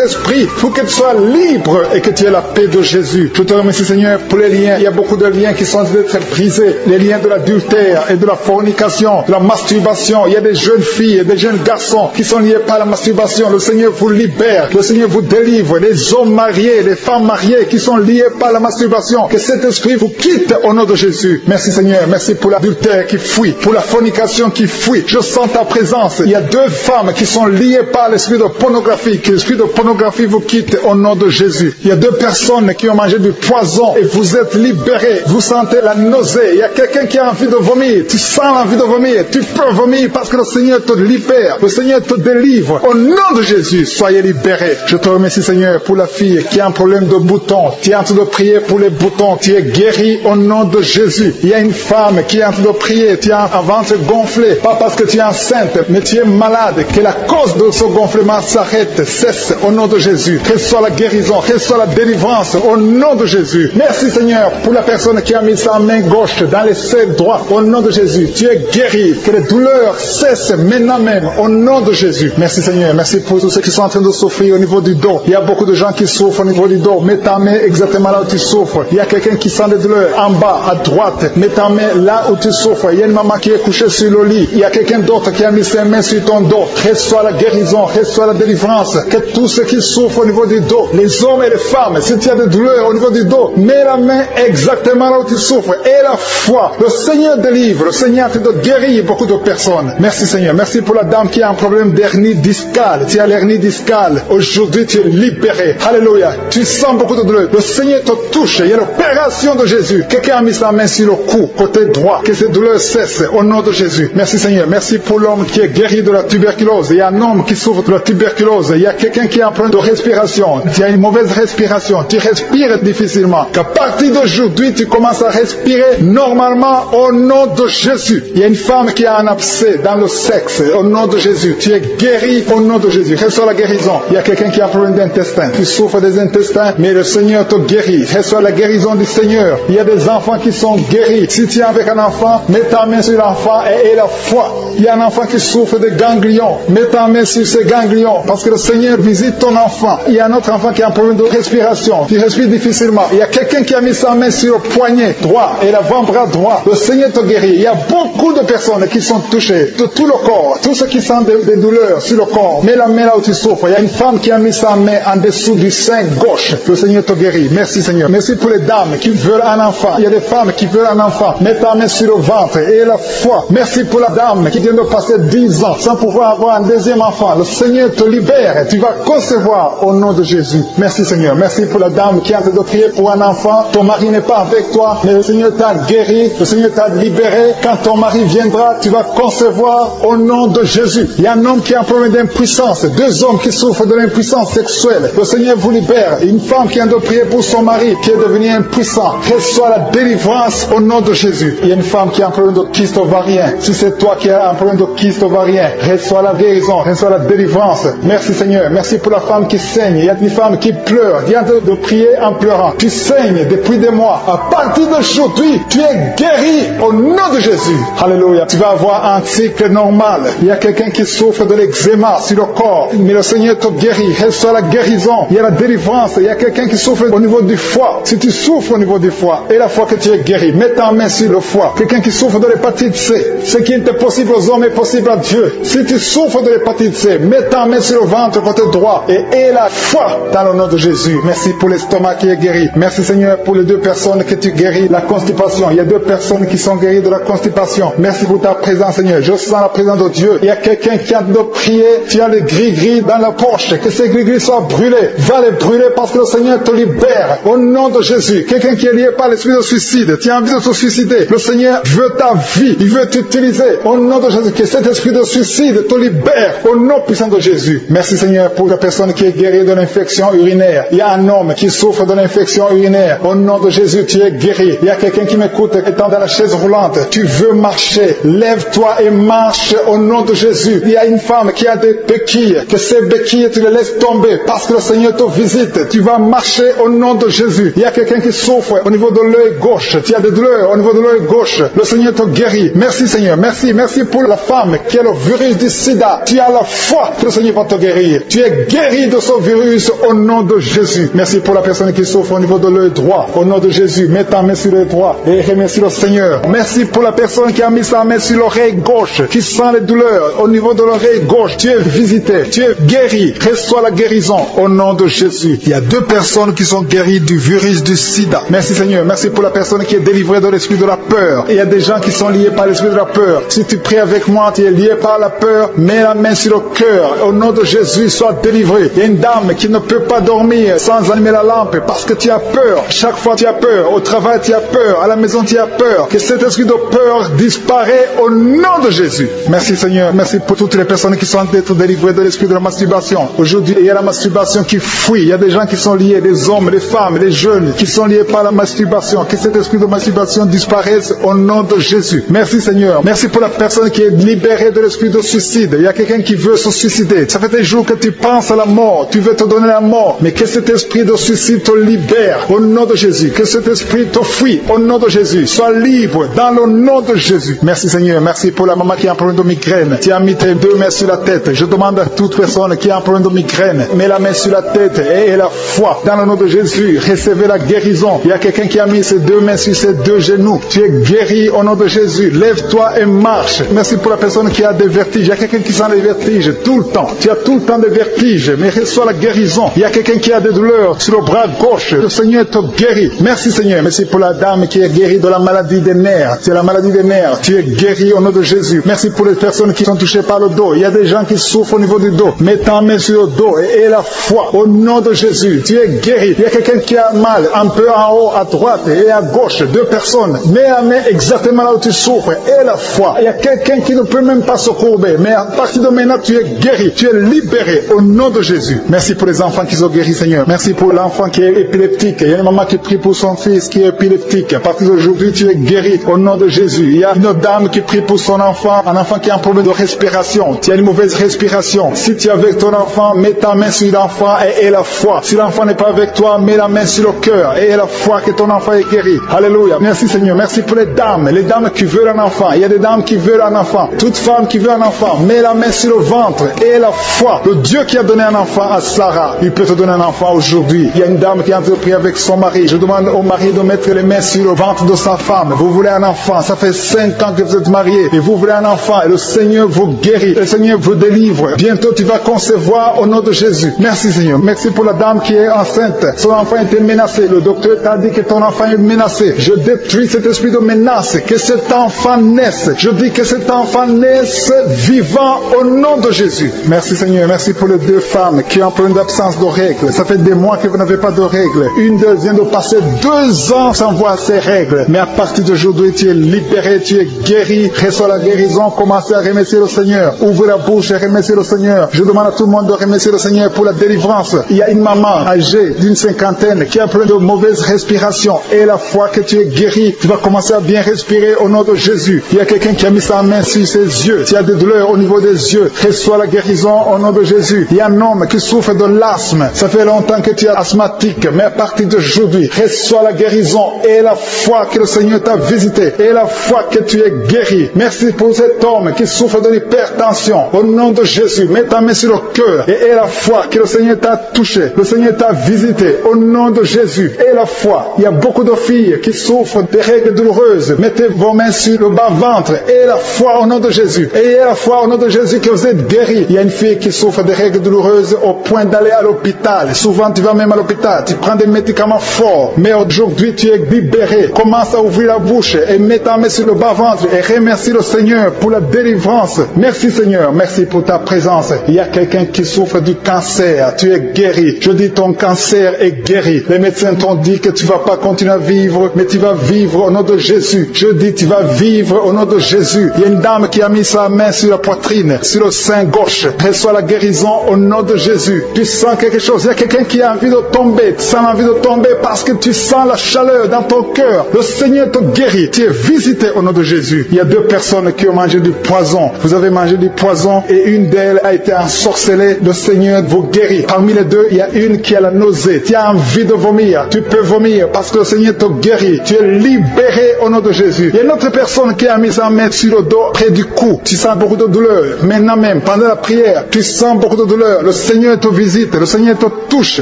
B: esprit pour que tu sois libre et que tu aies la paix de Jésus. Je te remercie, Seigneur, pour les liens. Il y a beaucoup de liens qui sont en train d'être brisés. Les liens de l'adultère et de la fornication, de la masturbation. Il y a des jeunes filles et des jeunes garçons qui sont liés par la masturbation. Le Seigneur vous libère. Le Seigneur vous délivre. Les hommes mariés, les femmes mariées qui sont liés par la masturbation. Que cet esprit vous quitte au nom de Jésus. Merci, Seigneur. Merci pour l'adultère qui fuit, pour la fornication qui fuit. Je sens ta présence. Il y a 2 femmes qui sont liées par l'esprit de pornographie. Que l'esprit de pornographie vous quitte au nom de Jésus. Il y a 2 personnes qui ont mangé du poison et vous êtes libérés. Vous sentez la nausée. Il y a quelqu'un qui a envie de vomir. Tu sens l'envie de vomir. Tu peux vomir parce que le Seigneur te libère. Le Seigneur te délivre. Au nom de Jésus, soyez libérés. Je te remercie, Seigneur, pour la fille qui a un problème de boutons. Tu es en train de prier pour les boutons. Tu es guéri au nom de Jésus. Il y a une femme qui est en train de prier. Tu as un ventre gonflé. Pas parce que tu es enceinte, mais tu es malade. Que la cause de ce gonflement s'arrête, cesse au nom de Jésus. Reçois la guérison, reçois la délivrance au nom de Jésus. Merci, Seigneur, pour la personne qui a mis sa main gauche dans les selles droits. Au nom de Jésus, tu es guéri. Que les douleurs cessent maintenant même au nom de Jésus. Merci, Seigneur. Merci pour tous ceux qui sont en train de souffrir au niveau du dos. Il y a beaucoup de gens qui souffrent au niveau du dos. Mets ta main exactement là où tu souffres. Il y a quelqu'un qui sent des douleurs en bas, à droite. Mets ta main là où tu souffres. Il y a une maman qui est couchée sur le lit. Il y a quelqu'un d'autre qui a mis ses mains sur ton dos. Reçois la guérison, reçois la délivrance. Que tous ceux qui souffrent au niveau du dos, les hommes et les femmes, si tu as des douleurs au niveau du dos, mets la main exactement là où tu souffres. Et la foi, le Seigneur délivre, le Seigneur te guérit beaucoup de personnes. Merci Seigneur, merci pour la dame qui a un problème d'hernie discale. Tu as l'hernie discale. Aujourd'hui tu es libéré. Alléluia. Tu sens beaucoup de douleur. Le Seigneur te touche. Il y a l'opération de Jésus. Quelqu'un a mis sa main sur le cou, côté droit. Que ces douleurs cessent au nom de Jésus. Merci Seigneur. Merci pour l'homme qui est guéri de la tuberculose. Il y a un homme qui souffre de la tuberculose. Il y a quelqu'un qui a un problème de respiration. Tu as une mauvaise respiration. Tu respires difficilement. Qu'à partir d'aujourd'hui, tu commences à respirer normalement au nom de Jésus. Il y a une femme qui a un abcès dans le sexe. Au nom de Jésus. Tu es guéri au nom de Jésus. Reçois la guérison. Il y a quelqu'un qui a un problème d'intestin. Tu souffres des intestins, mais le Seigneur te guérit. Reçois la guérison du Seigneur. Il y a des enfants qui sont guéris. Si tu es avec un enfant, mets ta main sur l'enfant et la foi. Il y a un enfant qui souffre de ganglions. Mets ta main sur ces ganglions parce que le Seigneur visite ton enfant. Il y a un autre enfant qui a un problème de respiration. Tu respires difficilement. Il y a quelqu'un qui a mis sa main sur le poignet droit et l'avant-bras droit. Le Seigneur te guérit. Il y a beaucoup de personnes qui sont touchées de tout le corps. Tous ceux qui sentent des douleurs sur le corps. Mets la main là où tu souffres. Il y a une femme qui a mis sa main en dessous du sein gauche. Le Seigneur te guérit. Merci Seigneur. Merci pour les dames qui veulent un enfant. Il y a des femmes qui veulent un enfant. Mets ta main sur le ventre et la foi. Merci pour la dame qui vient de passer 10 ans sans pouvoir avoir un deuxième enfant. Le Seigneur te libère. Tu vas concevoir au nom de Jésus. Merci Seigneur. Merci pour la dame qui a de prier pour un enfant. Ton mari n'est pas avec toi, mais le Seigneur t'a guéri. Le Seigneur t'a libéré. Quand ton mari viendra, tu vas concevoir au nom de Jésus. Il y a un homme qui a un problème d'impuissance. 2 hommes qui souffrent de l'impuissance sexuelle. Le Seigneur vous libère. Une femme qui a de prier pour son mari qui est devenu impuissant. Reçois la délivrance au nom de Jésus. Il y a une femme qui a un problème de kyste ovarien. Si c'est toi qui as un problème de kyste ovarien, reçois la guérison, reçois la délivrance. Merci Seigneur. Merci pour la femme qui saigne. Il y a une femme qui pleure. Viens de prier en pleurant. Tu saignes depuis des mois. À partir d'aujourd'hui, tu es guéri au nom de Jésus. Alléluia. Tu vas avoir un cycle normal. Il y a quelqu'un qui souffre de l'eczéma sur le corps. Mais le Seigneur te guérit. Reçois la guérison. Il y a la délivrance. Il y a quelqu'un qui souffre au niveau du foie. Si tu souffres au niveau du foie, et la fois que tu es guéri, mets ta main sur le foie. Quelqu'un qui souffre de l'hépatite C. Ce qui est impossible aux hommes est possible à Dieu. Si tu souffres de l'hépatite C, mets ta main sur le ventre côté droit et aie la foi dans le nom de Jésus. Merci pour l'estomac qui est guéri. Merci Seigneur pour les 2 personnes que tu guéris la constipation. Il y a 2 personnes qui sont guéries de la constipation. Merci pour ta présence Seigneur. Je sens la présence de Dieu. Il y a quelqu'un qui a de prier. Tu as les gris-gris dans la poche. Que ces gris-gris soient brûlés. Va les brûler parce que le Seigneur te libère. Au nom de Jésus. Quelqu'un qui est lié par l'esprit de suicide. Tu as envie de te suicider. Le Seigneur veut ta vie. Il veut t'utiliser. Au nom de Jésus. Que cet esprit de suicide te libère. Au nom puissant de Jésus. Merci Seigneur pour la personne qui est guérie de l'infection urinaire. Il y a un homme qui souffre de l'infection urinaire. Au nom de Jésus, tu es guéri. Il y a quelqu'un qui m'écoute étant dans la chaise roulante. Tu veux marcher. Lève-toi et marche au nom de Jésus. Il y a une femme qui a des béquilles. Que ces béquilles, tu les laisses tomber parce que le Seigneur te visite. Tu vas marcher au nom de Jésus. Il y a quelqu'un qui souffre au niveau de l'œil gauche. Tu as des douleurs au niveau de l'œil gauche. Le Seigneur te guérit. Merci Seigneur. Merci. Merci pour la femme qui a le virus du sida. Tu as la foi que le Seigneur va te guérir. Tu es guéri de ce virus au nom de Jésus. Merci pour la personne qui souffre au niveau de l'œil droit. Au nom de Jésus, mets ta main sur l'œil droit et remercie le Seigneur. Merci pour la personne qui a mis sa main sur l'oreille gauche, qui sent les douleurs au niveau de l'oreille gauche. Tu es visité, tu es guéri. Reçois la guérison au nom de Jésus. Il y a 2 personnes qui sont guéries du virus du sida. Merci Seigneur. Merci pour la personne qui est délivrée de l'esprit de la peur. Il y a des gens qui sont liés par l'esprit de la peur. Si tu pries avec moi, tu es lié par la peur. Mets la main sur le cœur. Au nom de Jésus, sois délivré. Il y a une dame qui ne peut pas dormir sans allumer la lampe parce que tu as peur. Chaque fois tu as peur. Au travail tu as peur. À la maison tu as peur. Que cet esprit de peur disparaît au nom de Jésus. Merci Seigneur. Merci pour toutes les personnes qui sont délivrées de l'esprit de la masturbation. Aujourd'hui, il y a la masturbation qui fuit. Il y a des gens qui sont liés, des hommes, des femmes, des jeunes qui sont liés par la masturbation. Que cet esprit de masturbation disparaisse au nom de Jésus. Merci Seigneur. Merci pour la personne qui est libérée de l'esprit de suicide. Il y a quelqu'un qui veut se suicider. Ça fait des jours que tu penses à la mort. Tu veux te donner la mort. Mais que cet esprit de suicide te libère au nom de Jésus. Que cet esprit te fuit au nom de Jésus. Sois libre dans le nom de Jésus. Merci Seigneur. Merci pour la maman qui a un problème de migraine. Tu as mis tes 2 mains sur la tête. Je demande à toute personne qui a un problème de migraine, mets la main sur la tête et la foi. Dans le nom de Jésus, recevez la guérison. Il y a quelqu'un qui a mis ses 2 mains sur ses 2 genoux. genou. Tu es guéri au nom de Jésus. Lève-toi et marche. Merci pour la personne qui a des vertiges. Il y a quelqu'un qui sent les vertiges tout le temps. Tu as tout le temps des vertiges, mais reçois la guérison. Il y a quelqu'un qui a des douleurs sur le bras gauche. Le Seigneur te guérit. Merci Seigneur. Merci pour la dame qui est guérie de la maladie des nerfs. C'est la maladie des nerfs. Tu es guéri au nom de Jésus. Merci pour les personnes qui sont touchées par le dos. Il y a des gens qui souffrent au niveau du dos. Mets ta main sur le dos et la foi au nom de Jésus. Tu es guéri. Il y a quelqu'un qui a mal un peu en haut, à droite et à gauche. Deux personnes. Mets la main exactement là où tu souffres et la foi. Il y a quelqu'un qui ne peut même pas se courber. Mais à partir de maintenant, tu es guéri. Tu es libéré au nom de Jésus. Merci pour les enfants qui sont guéris, Seigneur. Merci pour l'enfant qui est épileptique. Il y a une maman qui prie pour son fils qui est épileptique. À partir d'aujourd'hui, tu es guéri au nom de Jésus. Il y a une dame qui prie pour son enfant, un enfant qui a un problème de respiration. Tu as une mauvaise respiration. Si tu es avec ton enfant, mets ta main sur l'enfant et aie la foi. Si l'enfant n'est pas avec toi, mets la main sur le cœur et aie la foi que ton enfant est guéri. Alléluia. Merci Seigneur. Merci pour les dames qui veulent un enfant. Il y a des dames qui veulent un enfant. Toute femme qui veut un enfant, mets la main sur le ventre et la foi. Le Dieu qui a donné un enfant à Sarah, il peut te donner un enfant aujourd'hui. Il y a une dame qui a entrepris avec son mari. Je demande au mari de mettre les mains sur le ventre de sa femme. Vous voulez un enfant, ça fait 5 ans que vous êtes mariés et vous voulez un enfant et le Seigneur vous guérit, le Seigneur vous délivre. Bientôt tu vas concevoir au nom de Jésus. Merci Seigneur. Merci pour la dame qui est enceinte. Son enfant était menacé. Le docteur t'a dit que ton enfant est menacé. Je détruis cet esprit de menace. Que cet enfant naisse. Je dis que cet enfant naisse vivant au nom de Jésus. Merci Seigneur. Merci pour les deux femmes qui ont un problème d'absence de règles. Ça fait des mois que vous n'avez pas de règles. Une d'elles vient de passer 2 ans sans voir ses règles. Mais à partir d'aujourd'hui, tu es libéré, tu es guéri. Reçois la guérison. Commencez à remercier le Seigneur. Ouvrez la bouche et remerciez le Seigneur. Je demande à tout le monde de remercier le Seigneur pour la délivrance. Il y a une maman âgée d'une 50aine qui a un problème de mauvaise respiration. Et la fois que tu es guéri, tu vas commencer à bien respirer au nom de Jésus. Il y a quelqu'un qui a mis sa main sur ses yeux. Tu as des douleurs au niveau des yeux. Reçois la guérison au nom de Jésus. Il y a un homme qui souffre de l'asthme. Ça fait longtemps que tu es asthmatique. Mais à partir d'aujourd'hui, reçois la guérison et la foi que le Seigneur t'a visité. Et la foi que tu es guéri. Merci pour cet homme qui souffre de l'hypertension. Au nom de Jésus, mets ta main sur le cœur et la foi que le Seigneur t'a touché. Le Seigneur t'a visité. Au nom de Jésus, et la foi. Il y a beaucoup de filles qui souffrent des règles douloureuses. Mettez vos mains sur le bas-ventre et la foi au nom de Jésus. Et la foi au nom de Jésus que vous êtes guéris. Il y a une fille qui souffre des règles douloureuses au point d'aller à l'hôpital. Souvent, tu vas même à l'hôpital. Tu prends des médicaments forts. Mais aujourd'hui, tu es libéré. Commence à ouvrir la bouche et mets ta main sur le bas-ventre et remercie le Seigneur pour la délivrance. Merci Seigneur. Merci pour ta présence. Il y a quelqu'un qui souffre du cancer. Tu es guéri. Je dis ton cancer est guéri. Les médecins t'ont dit que tu vas pas continuer à vivre, mais tu vas vivre au nom de Jésus. Je dis tu vas vivre au nom de Jésus. Il y a une dame qui a mis sa main sur la poitrine, sur le sein gauche. Reçois la guérison au nom de Jésus. Tu sens quelque chose. Il y a quelqu'un qui a envie de tomber. Tu sens l'envie de tomber parce que tu sens la chaleur dans ton cœur. Le Seigneur te guérit. Tu es visité au nom de Jésus. Il y a 2 personnes qui ont mangé du poison. Vous avez mangé du poison et une d'elles a été ensorcelée. Le Seigneur vous guérit. Parmi les 2, il y a une qui a la nausée. Tu as envie de vomir. Tu peux vomir parce que le Seigneur te guérit. Tu es libéré au nom de Jésus. Il y a une autre personne qui a mis sa main sur le dos près du cou. Tu sens beaucoup de douleur. Maintenant même, pendant la prière, tu sens beaucoup de douleur. Le Seigneur te visite. Le Seigneur te touche.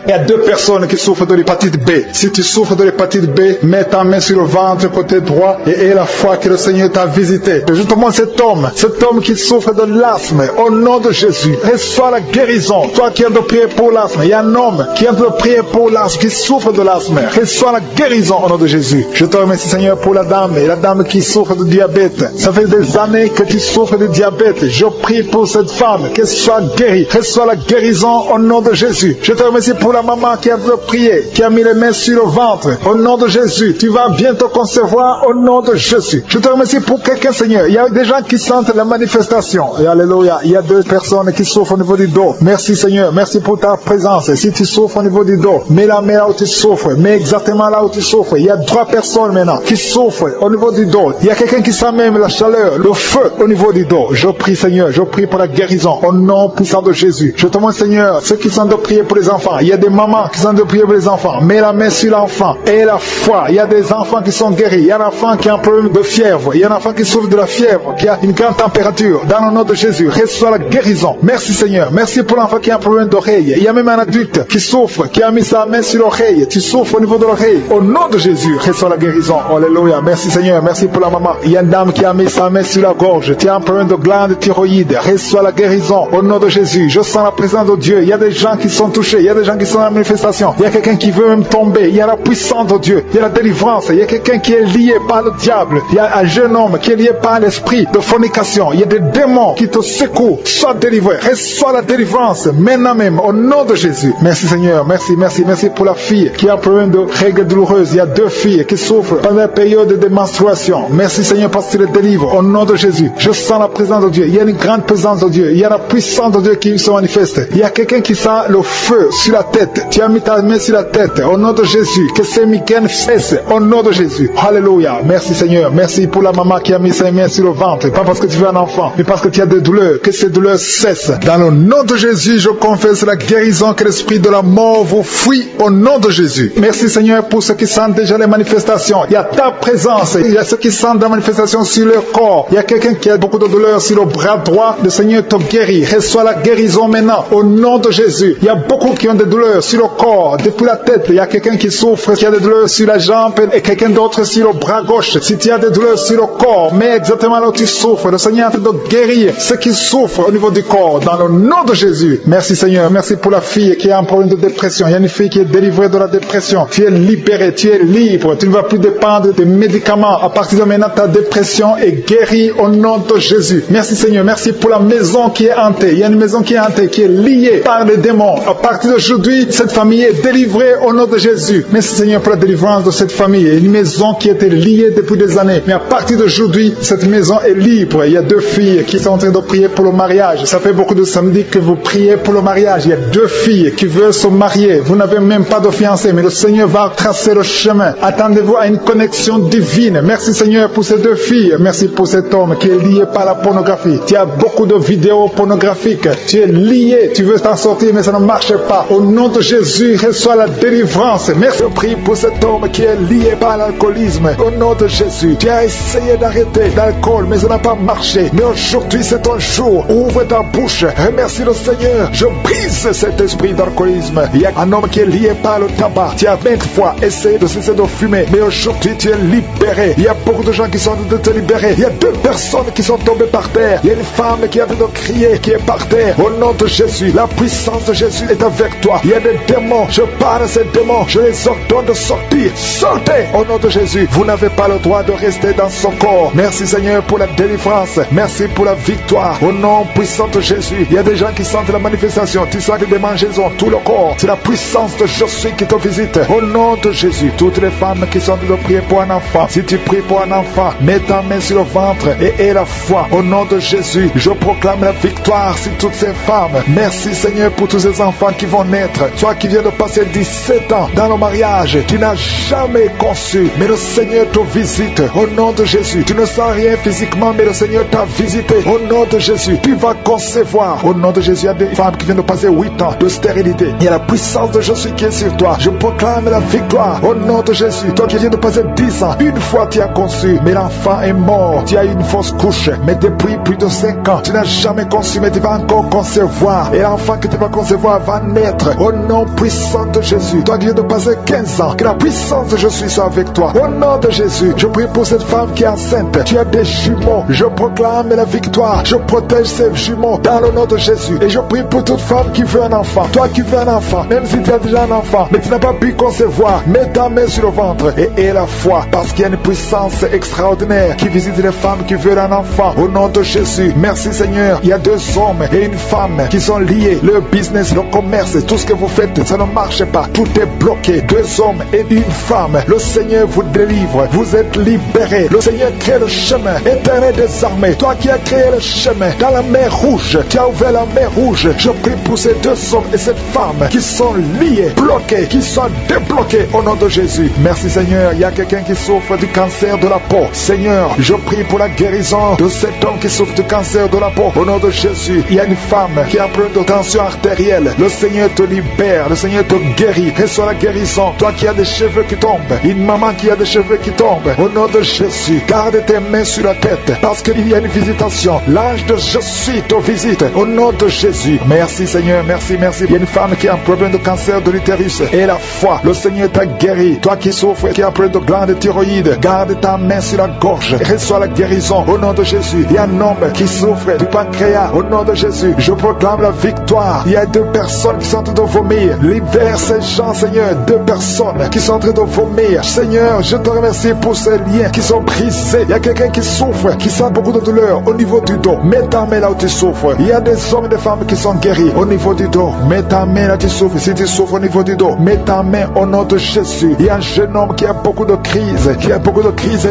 B: Il y a 2 personnes qui souffrent de l'hépatite B. Si tu souffres de l'hépatite B, mets ta main sur le ventre côté droit et aie la foi que le Seigneur t'a visité. Et justement cet homme qui souffre de l'asthme, au nom de Jésus, reçois la guérison. Toi qui as de prier pour l'asthme, il y a un homme qui a de prier pour l'asthme, qui souffre de l'asthme. Reçois la guérison au nom de Jésus. Je te remercie Seigneur pour la dame qui souffre de diabète. Ça fait des années que tu souffres de diabète. Je prie pour cette femme, qu'elle soit guérie. Reçois la guérison au nom de Jésus. Je te remercie pour la maman qui a voulu prier, qui a mis les mains sur le ventre. Au nom de Jésus, tu vas bientôt concevoir au nom de Jésus. Je te remercie pour quelqu'un Seigneur. Il y a des gens qui sentent la manifestation. Et alléluia, il y a 2 personnes qui souffrent au niveau du dos. Merci Seigneur, merci pour ta présence. Et si tu souffres au niveau du dos, mets la main là où tu souffres, mets exactement là où tu souffres. Il y a 3 personnes maintenant qui souffrent au niveau du dos. Il y a quelqu'un qui sent même la chaleur, le feu au niveau du dos. Je prie Seigneur, je prie pour la guérison au nom puissant de Jésus. Je te demande Seigneur, ceux qui sont de prier pour les enfants. Il y a des mamans qui sont de prier pour les enfants. Mets la main sur l'enfant et la foi. Il y a des enfants qui sont guéris. Il y a un enfant qui a un problème de fièvre. Il y a un enfant qui souffre de la fièvre, qui a une grande température. Dans le nom de Jésus, reçois la guérison. Merci Seigneur. Merci pour l'enfant qui a un problème d'oreille. Il y a même un adulte qui souffre, qui a mis sa main sur l'oreille. Tu souffres au niveau de l'oreille. Au nom de Jésus, reçois la guérison. Alléluia. Merci Seigneur. Merci pour la maman. Il y a une dame qui a mis sa main sur la gorge. Tu as un problème de glande thyroïde. Reçois la guérison au nom de Jésus. Je sens la présence de Dieu. Il y a des gens qui sont touchés. Il y a des gens qui sont dans la manifestation. Il y a quelqu'un qui veut même tomber. Il y a la puissance de Dieu. Il y a la délivrance. Il y a quelqu'un qui est lié par le diable. Il y a un jeune homme qui est lié par l'esprit de fornication. Il y a des démons qui te secouent. Sois délivré. Reçois la délivrance maintenant même au nom de Jésus. Merci Seigneur. Merci pour la fille qui a un problème de règles douloureuses. Il y a 2 filles qui souffrent pendant la période de menstruation. Merci Seigneur parce que tu les délivres au nom de Jésus. Je sens la présence de Dieu. Il y a une grande présence de Dieu. Il y a la puissance de Dieu qui se manifeste. Il y a quelqu'un qui sent le feu sur la tête. Tu as mis ta main sur la tête au nom de Jésus. Que ces migraines cessent au nom de Jésus. Alléluia. Merci Seigneur. Merci pour la maman qui a mis sa main sur le ventre. Pas parce que tu veux un enfant, mais parce que tu as des douleurs. Que ces douleurs cessent. Dans le nom de Jésus, je confesse la guérison, que l'esprit de la mort vous fuit au nom de Jésus. Merci Seigneur pour ceux qui sentent déjà les manifestations. Il y a ta présence. Il y a ceux qui sentent la manifestation sur leur corps. Il y a quelqu'un qui a beaucoup de douleur sur le bras droit. Le Seigneur te guérit. Reçois la guérison maintenant au nom de Jésus. Il y a beaucoup qui ont des douleurs sur le corps, depuis la tête. Il y a quelqu'un qui souffre, qui a des douleurs sur la jambe et quelqu'un d'autre sur le bras gauche. Si tu as des douleurs sur le corps, mais exactement là où tu souffres, le Seigneur est en train de guérir ceux qui souffrent au niveau du corps dans le nom de Jésus. Merci Seigneur. Merci pour la fille qui a un problème de dépression. Il y a une fille qui est délivrée de la dépression. Tu es libéré, tu es libre. Tu ne vas plus dépendre des médicaments. À partir de maintenant, ta dépression est guérie au nom de Jésus. Merci Seigneur. Merci pour la maison qui est hantée. Il y a une maison qui est hantée, qui est liée par les démons. À partir d'aujourd'hui, cette famille est délivrée au nom de Jésus. Merci Seigneur pour la délivrance de cette famille. Une maison qui était liée depuis des années. Mais à partir d'aujourd'hui, cette maison est libre. Il y a 2 filles qui sont en train de prier pour le mariage. Ça fait beaucoup de samedis que vous priez pour le mariage. Il y a 2 filles qui veulent se marier. Vous n'avez même pas de fiancé, mais le Seigneur va tracer le chemin. Attendez-vous à une connexion divine. Merci Seigneur pour ces 2 filles. Merci pour cet homme qui est lié par la pornographie. Tu as beaucoup de vidéos pornographiques. Tu es lié. Tu veux t'en sortir, mais ça ne marche pas. Au nom de Jésus, reçois la délivrance. Merci. Je prie pour cet homme qui est lié par l'alcoolisme. Au nom de Jésus, tu as essayé d'arrêter l'alcool, mais ça n'a pas marché. Mais aujourd'hui, c'est ton jour. Ouvre ta bouche. Remercie le Seigneur. Je brise cet esprit d'alcoolisme. Il y a un homme qui est lié par le tabac. Tu as 20 fois essayé de cesser de fumer, mais aujourd'hui, tu es libéré. Il y a beaucoup de gens qui sont en train de te libérer. Il y a 2 personnes qui sont tombées par terre. Il y a une femme qui a envie de crier, qui est par terre. Au nom de Jésus, la puissance de Jésus est avec toi. Il y a des démons. Je parle à ces démons. Je les ordonne de sortir. Sortez au nom de Jésus. Vous n'avez pas le droit de rester dans son corps. Merci Seigneur pour la délivrance. Merci pour la victoire. Au nom puissant de Jésus. Il y a des gens qui sentent la manifestation. Tu sens des démangeaisons, tout le corps. C'est la puissance de Jésus qui te visite. Au nom de Jésus. Toutes les femmes qui sont en train de prier pour un enfant. Si tu pries pour un enfant, mets ta main sur le ventre et aie la foi. Au nom de Jésus, je proclame la victoire sur toutes ces femmes. Merci Seigneur pour tous ces enfants qui vont naître. Toi qui viens de passer 17 ans dans le mariage, tu n'as jamais conçu, mais le Seigneur te visite. Au nom de Jésus, tu ne sens rien physiquement, mais le Seigneur t'a visité. Au nom de Jésus, tu vas concevoir. Au nom de Jésus, il y a des femmes qui viennent de passer 8 ans de stérilité. Il y a la puissance de Jésus qui est sur toi. Je proclame la victoire. Au nom de Jésus, toi qui viens de passer 10 ans, une fois tu as conçu, mais l'enfant est mort. Tu as eu une fausse couche, mais depuis plus de 5 ans, tu n'as jamais conçu, mais tu vas encore concevoir. Et l'enfant que tu vas concevoir va naître. Au nom puissant de Jésus, toi qui viens de passer 15 ans, que la puissance de Jésus soit avec toi. Au nom de Jésus, je prie pour cette femme qui est enceinte. Tu as des jumeaux. Je proclame la victoire. Je protège ces jumeaux dans le nom de Jésus. Et je prie pour toute femme qui veut un enfant. Toi qui veux un enfant, même si tu as déjà un enfant, mais tu n'as pas pu concevoir, mets ta main sur le ventre et aie la foi, parce qu'il y a une puissance extraordinaire qui visite les femmes qui veulent un enfant. Au nom de Jésus, merci Seigneur. Il y a 2 hommes et une femme qui sont liés. Le business, le commerce, tout ce que vous faites, ça ne marche pas. Tout est bloqué. 2 hommes et une femme. Le Seigneur vous délivre. Vous êtes libérés. Le Seigneur crée le chemin. Éternel des armées, toi qui as créé le chemin dans la mer rouge, tu as ouvert la mer rouge. Je prie pour ces 2 hommes et cette femme qui sont liés, bloqués, qui sont débloqués au nom de Jésus. Merci Seigneur. Il y a quelqu'un qui souffre du cancer de la peau. Seigneur, je prie pour la guérison de cet homme qui souffre du cancer de la peau. Au nom de Jésus, il y a une femme qui a un problème de tension artérielle. Le Seigneur te libère. Le Seigneur te guérit. Reçois la guérison. Toi qui as des cheveux qui tombent. Une maman qui a des cheveux qui tombent. Au nom de Jésus, garde tes mains sur la tête, parce qu'il y a une visitation. L'ange de Jésus te visite. Au nom de Jésus. Merci Seigneur. Merci, merci. Il y a une femme qui a un problème de cancer de l'utérus. Et la foi. Le Seigneur t'a guéri. Toi qui souffres, qui a un problème de glande glande thyroïde, garde ta main sur la gorge, reçois la guérison au nom de Jésus. Il y a un homme qui souffre du pancréas, au nom de Jésus, je proclame la victoire. Il y a 2 personnes qui sont en train de vomir, libère ces gens, Seigneur. 2 personnes qui sont en train de vomir, Seigneur, je te remercie pour ces liens qui sont brisés. Il y a quelqu'un qui souffre, qui sent beaucoup de douleur au niveau du dos, mets ta main là où tu souffres. Il y a des hommes et des femmes qui sont guéris au niveau du dos, mets ta main là où tu souffres. Si tu souffres au niveau du dos, mets ta main au nom de Jésus. Il y a un jeune homme qui a beaucoup de crises,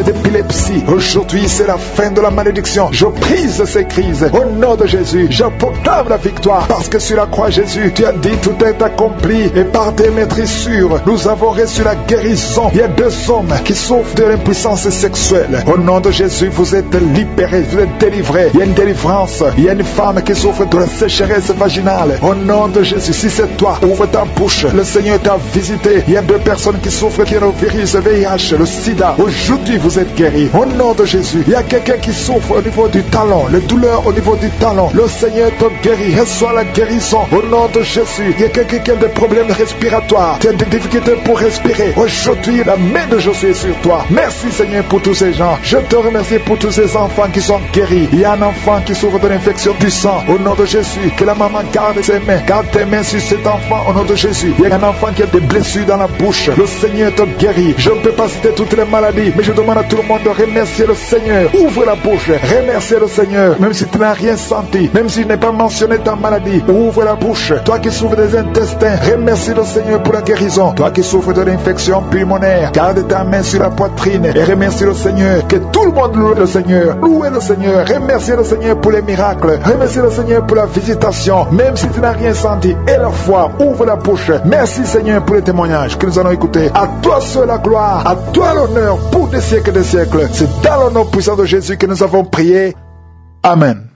B: d'épilepsie. Aujourd'hui, c'est la fin de la malédiction. Je brise ces crises au nom de Jésus. Je proclame la victoire parce que sur la croix, Jésus, tu as dit tout est accompli et par tes maîtrissures, nous avons reçu la guérison. Il y a 2 hommes qui souffrent de l'impuissance sexuelle. Au nom de Jésus, vous êtes libérés, vous êtes délivrés. Il y a une délivrance. Il y a une femme qui souffre de la sécheresse vaginale. Au nom de Jésus, si c'est toi, ouvre ta bouche. Le Seigneur t'a visité. Il y a 2 personnes qui souffrent du virus VIH, le sida. Aujourd'hui, vous êtes guéris. Au nom de Jésus, il y a quelqu'un qui souffre au niveau du talon, les douleurs au niveau du talon. Le Seigneur te guérit. Reçois la guérison au nom de Jésus. Il y a quelqu'un qui a des problèmes respiratoires, qui a des difficultés pour respirer. Aujourd'hui, la main de Jésus est sur toi. Merci Seigneur pour tous ces gens. Je te remercie pour tous ces enfants qui sont guéris. Il y a un enfant qui souffre de l'infection du sang. Au nom de Jésus, que la maman garde ses mains. Garde tes mains sur cet enfant au nom de Jésus. Il y a un enfant qui a des blessures dans la bouche. Le Seigneur te guérit. Je ne peux pas citer toutes les maladies, mais je demande à tout le monde de remercier le Seigneur. Ouvre la bouche. Remercier le Seigneur. Même si tu n'as rien senti, même si tu n'as pas mentionné ta maladie, ouvre la bouche. Toi qui souffres des intestins, remercie le Seigneur pour la guérison. Toi qui souffres de l'infection pulmonaire, garde ta main sur la poitrine et remercie le Seigneur. Que tout le monde loue le Seigneur. Louez le Seigneur. Remercie le Seigneur pour les miracles. Remercie le Seigneur pour la visitation. Même si tu n'as rien senti, et la foi, ouvre la bouche. Merci Seigneur pour les témoignages que nous allons écouter. À toi seul la gloire, à toi l'honneur pour des siècles et des siècles. C'est dans le nom puissant de Jésus que nous avons prié. Amen.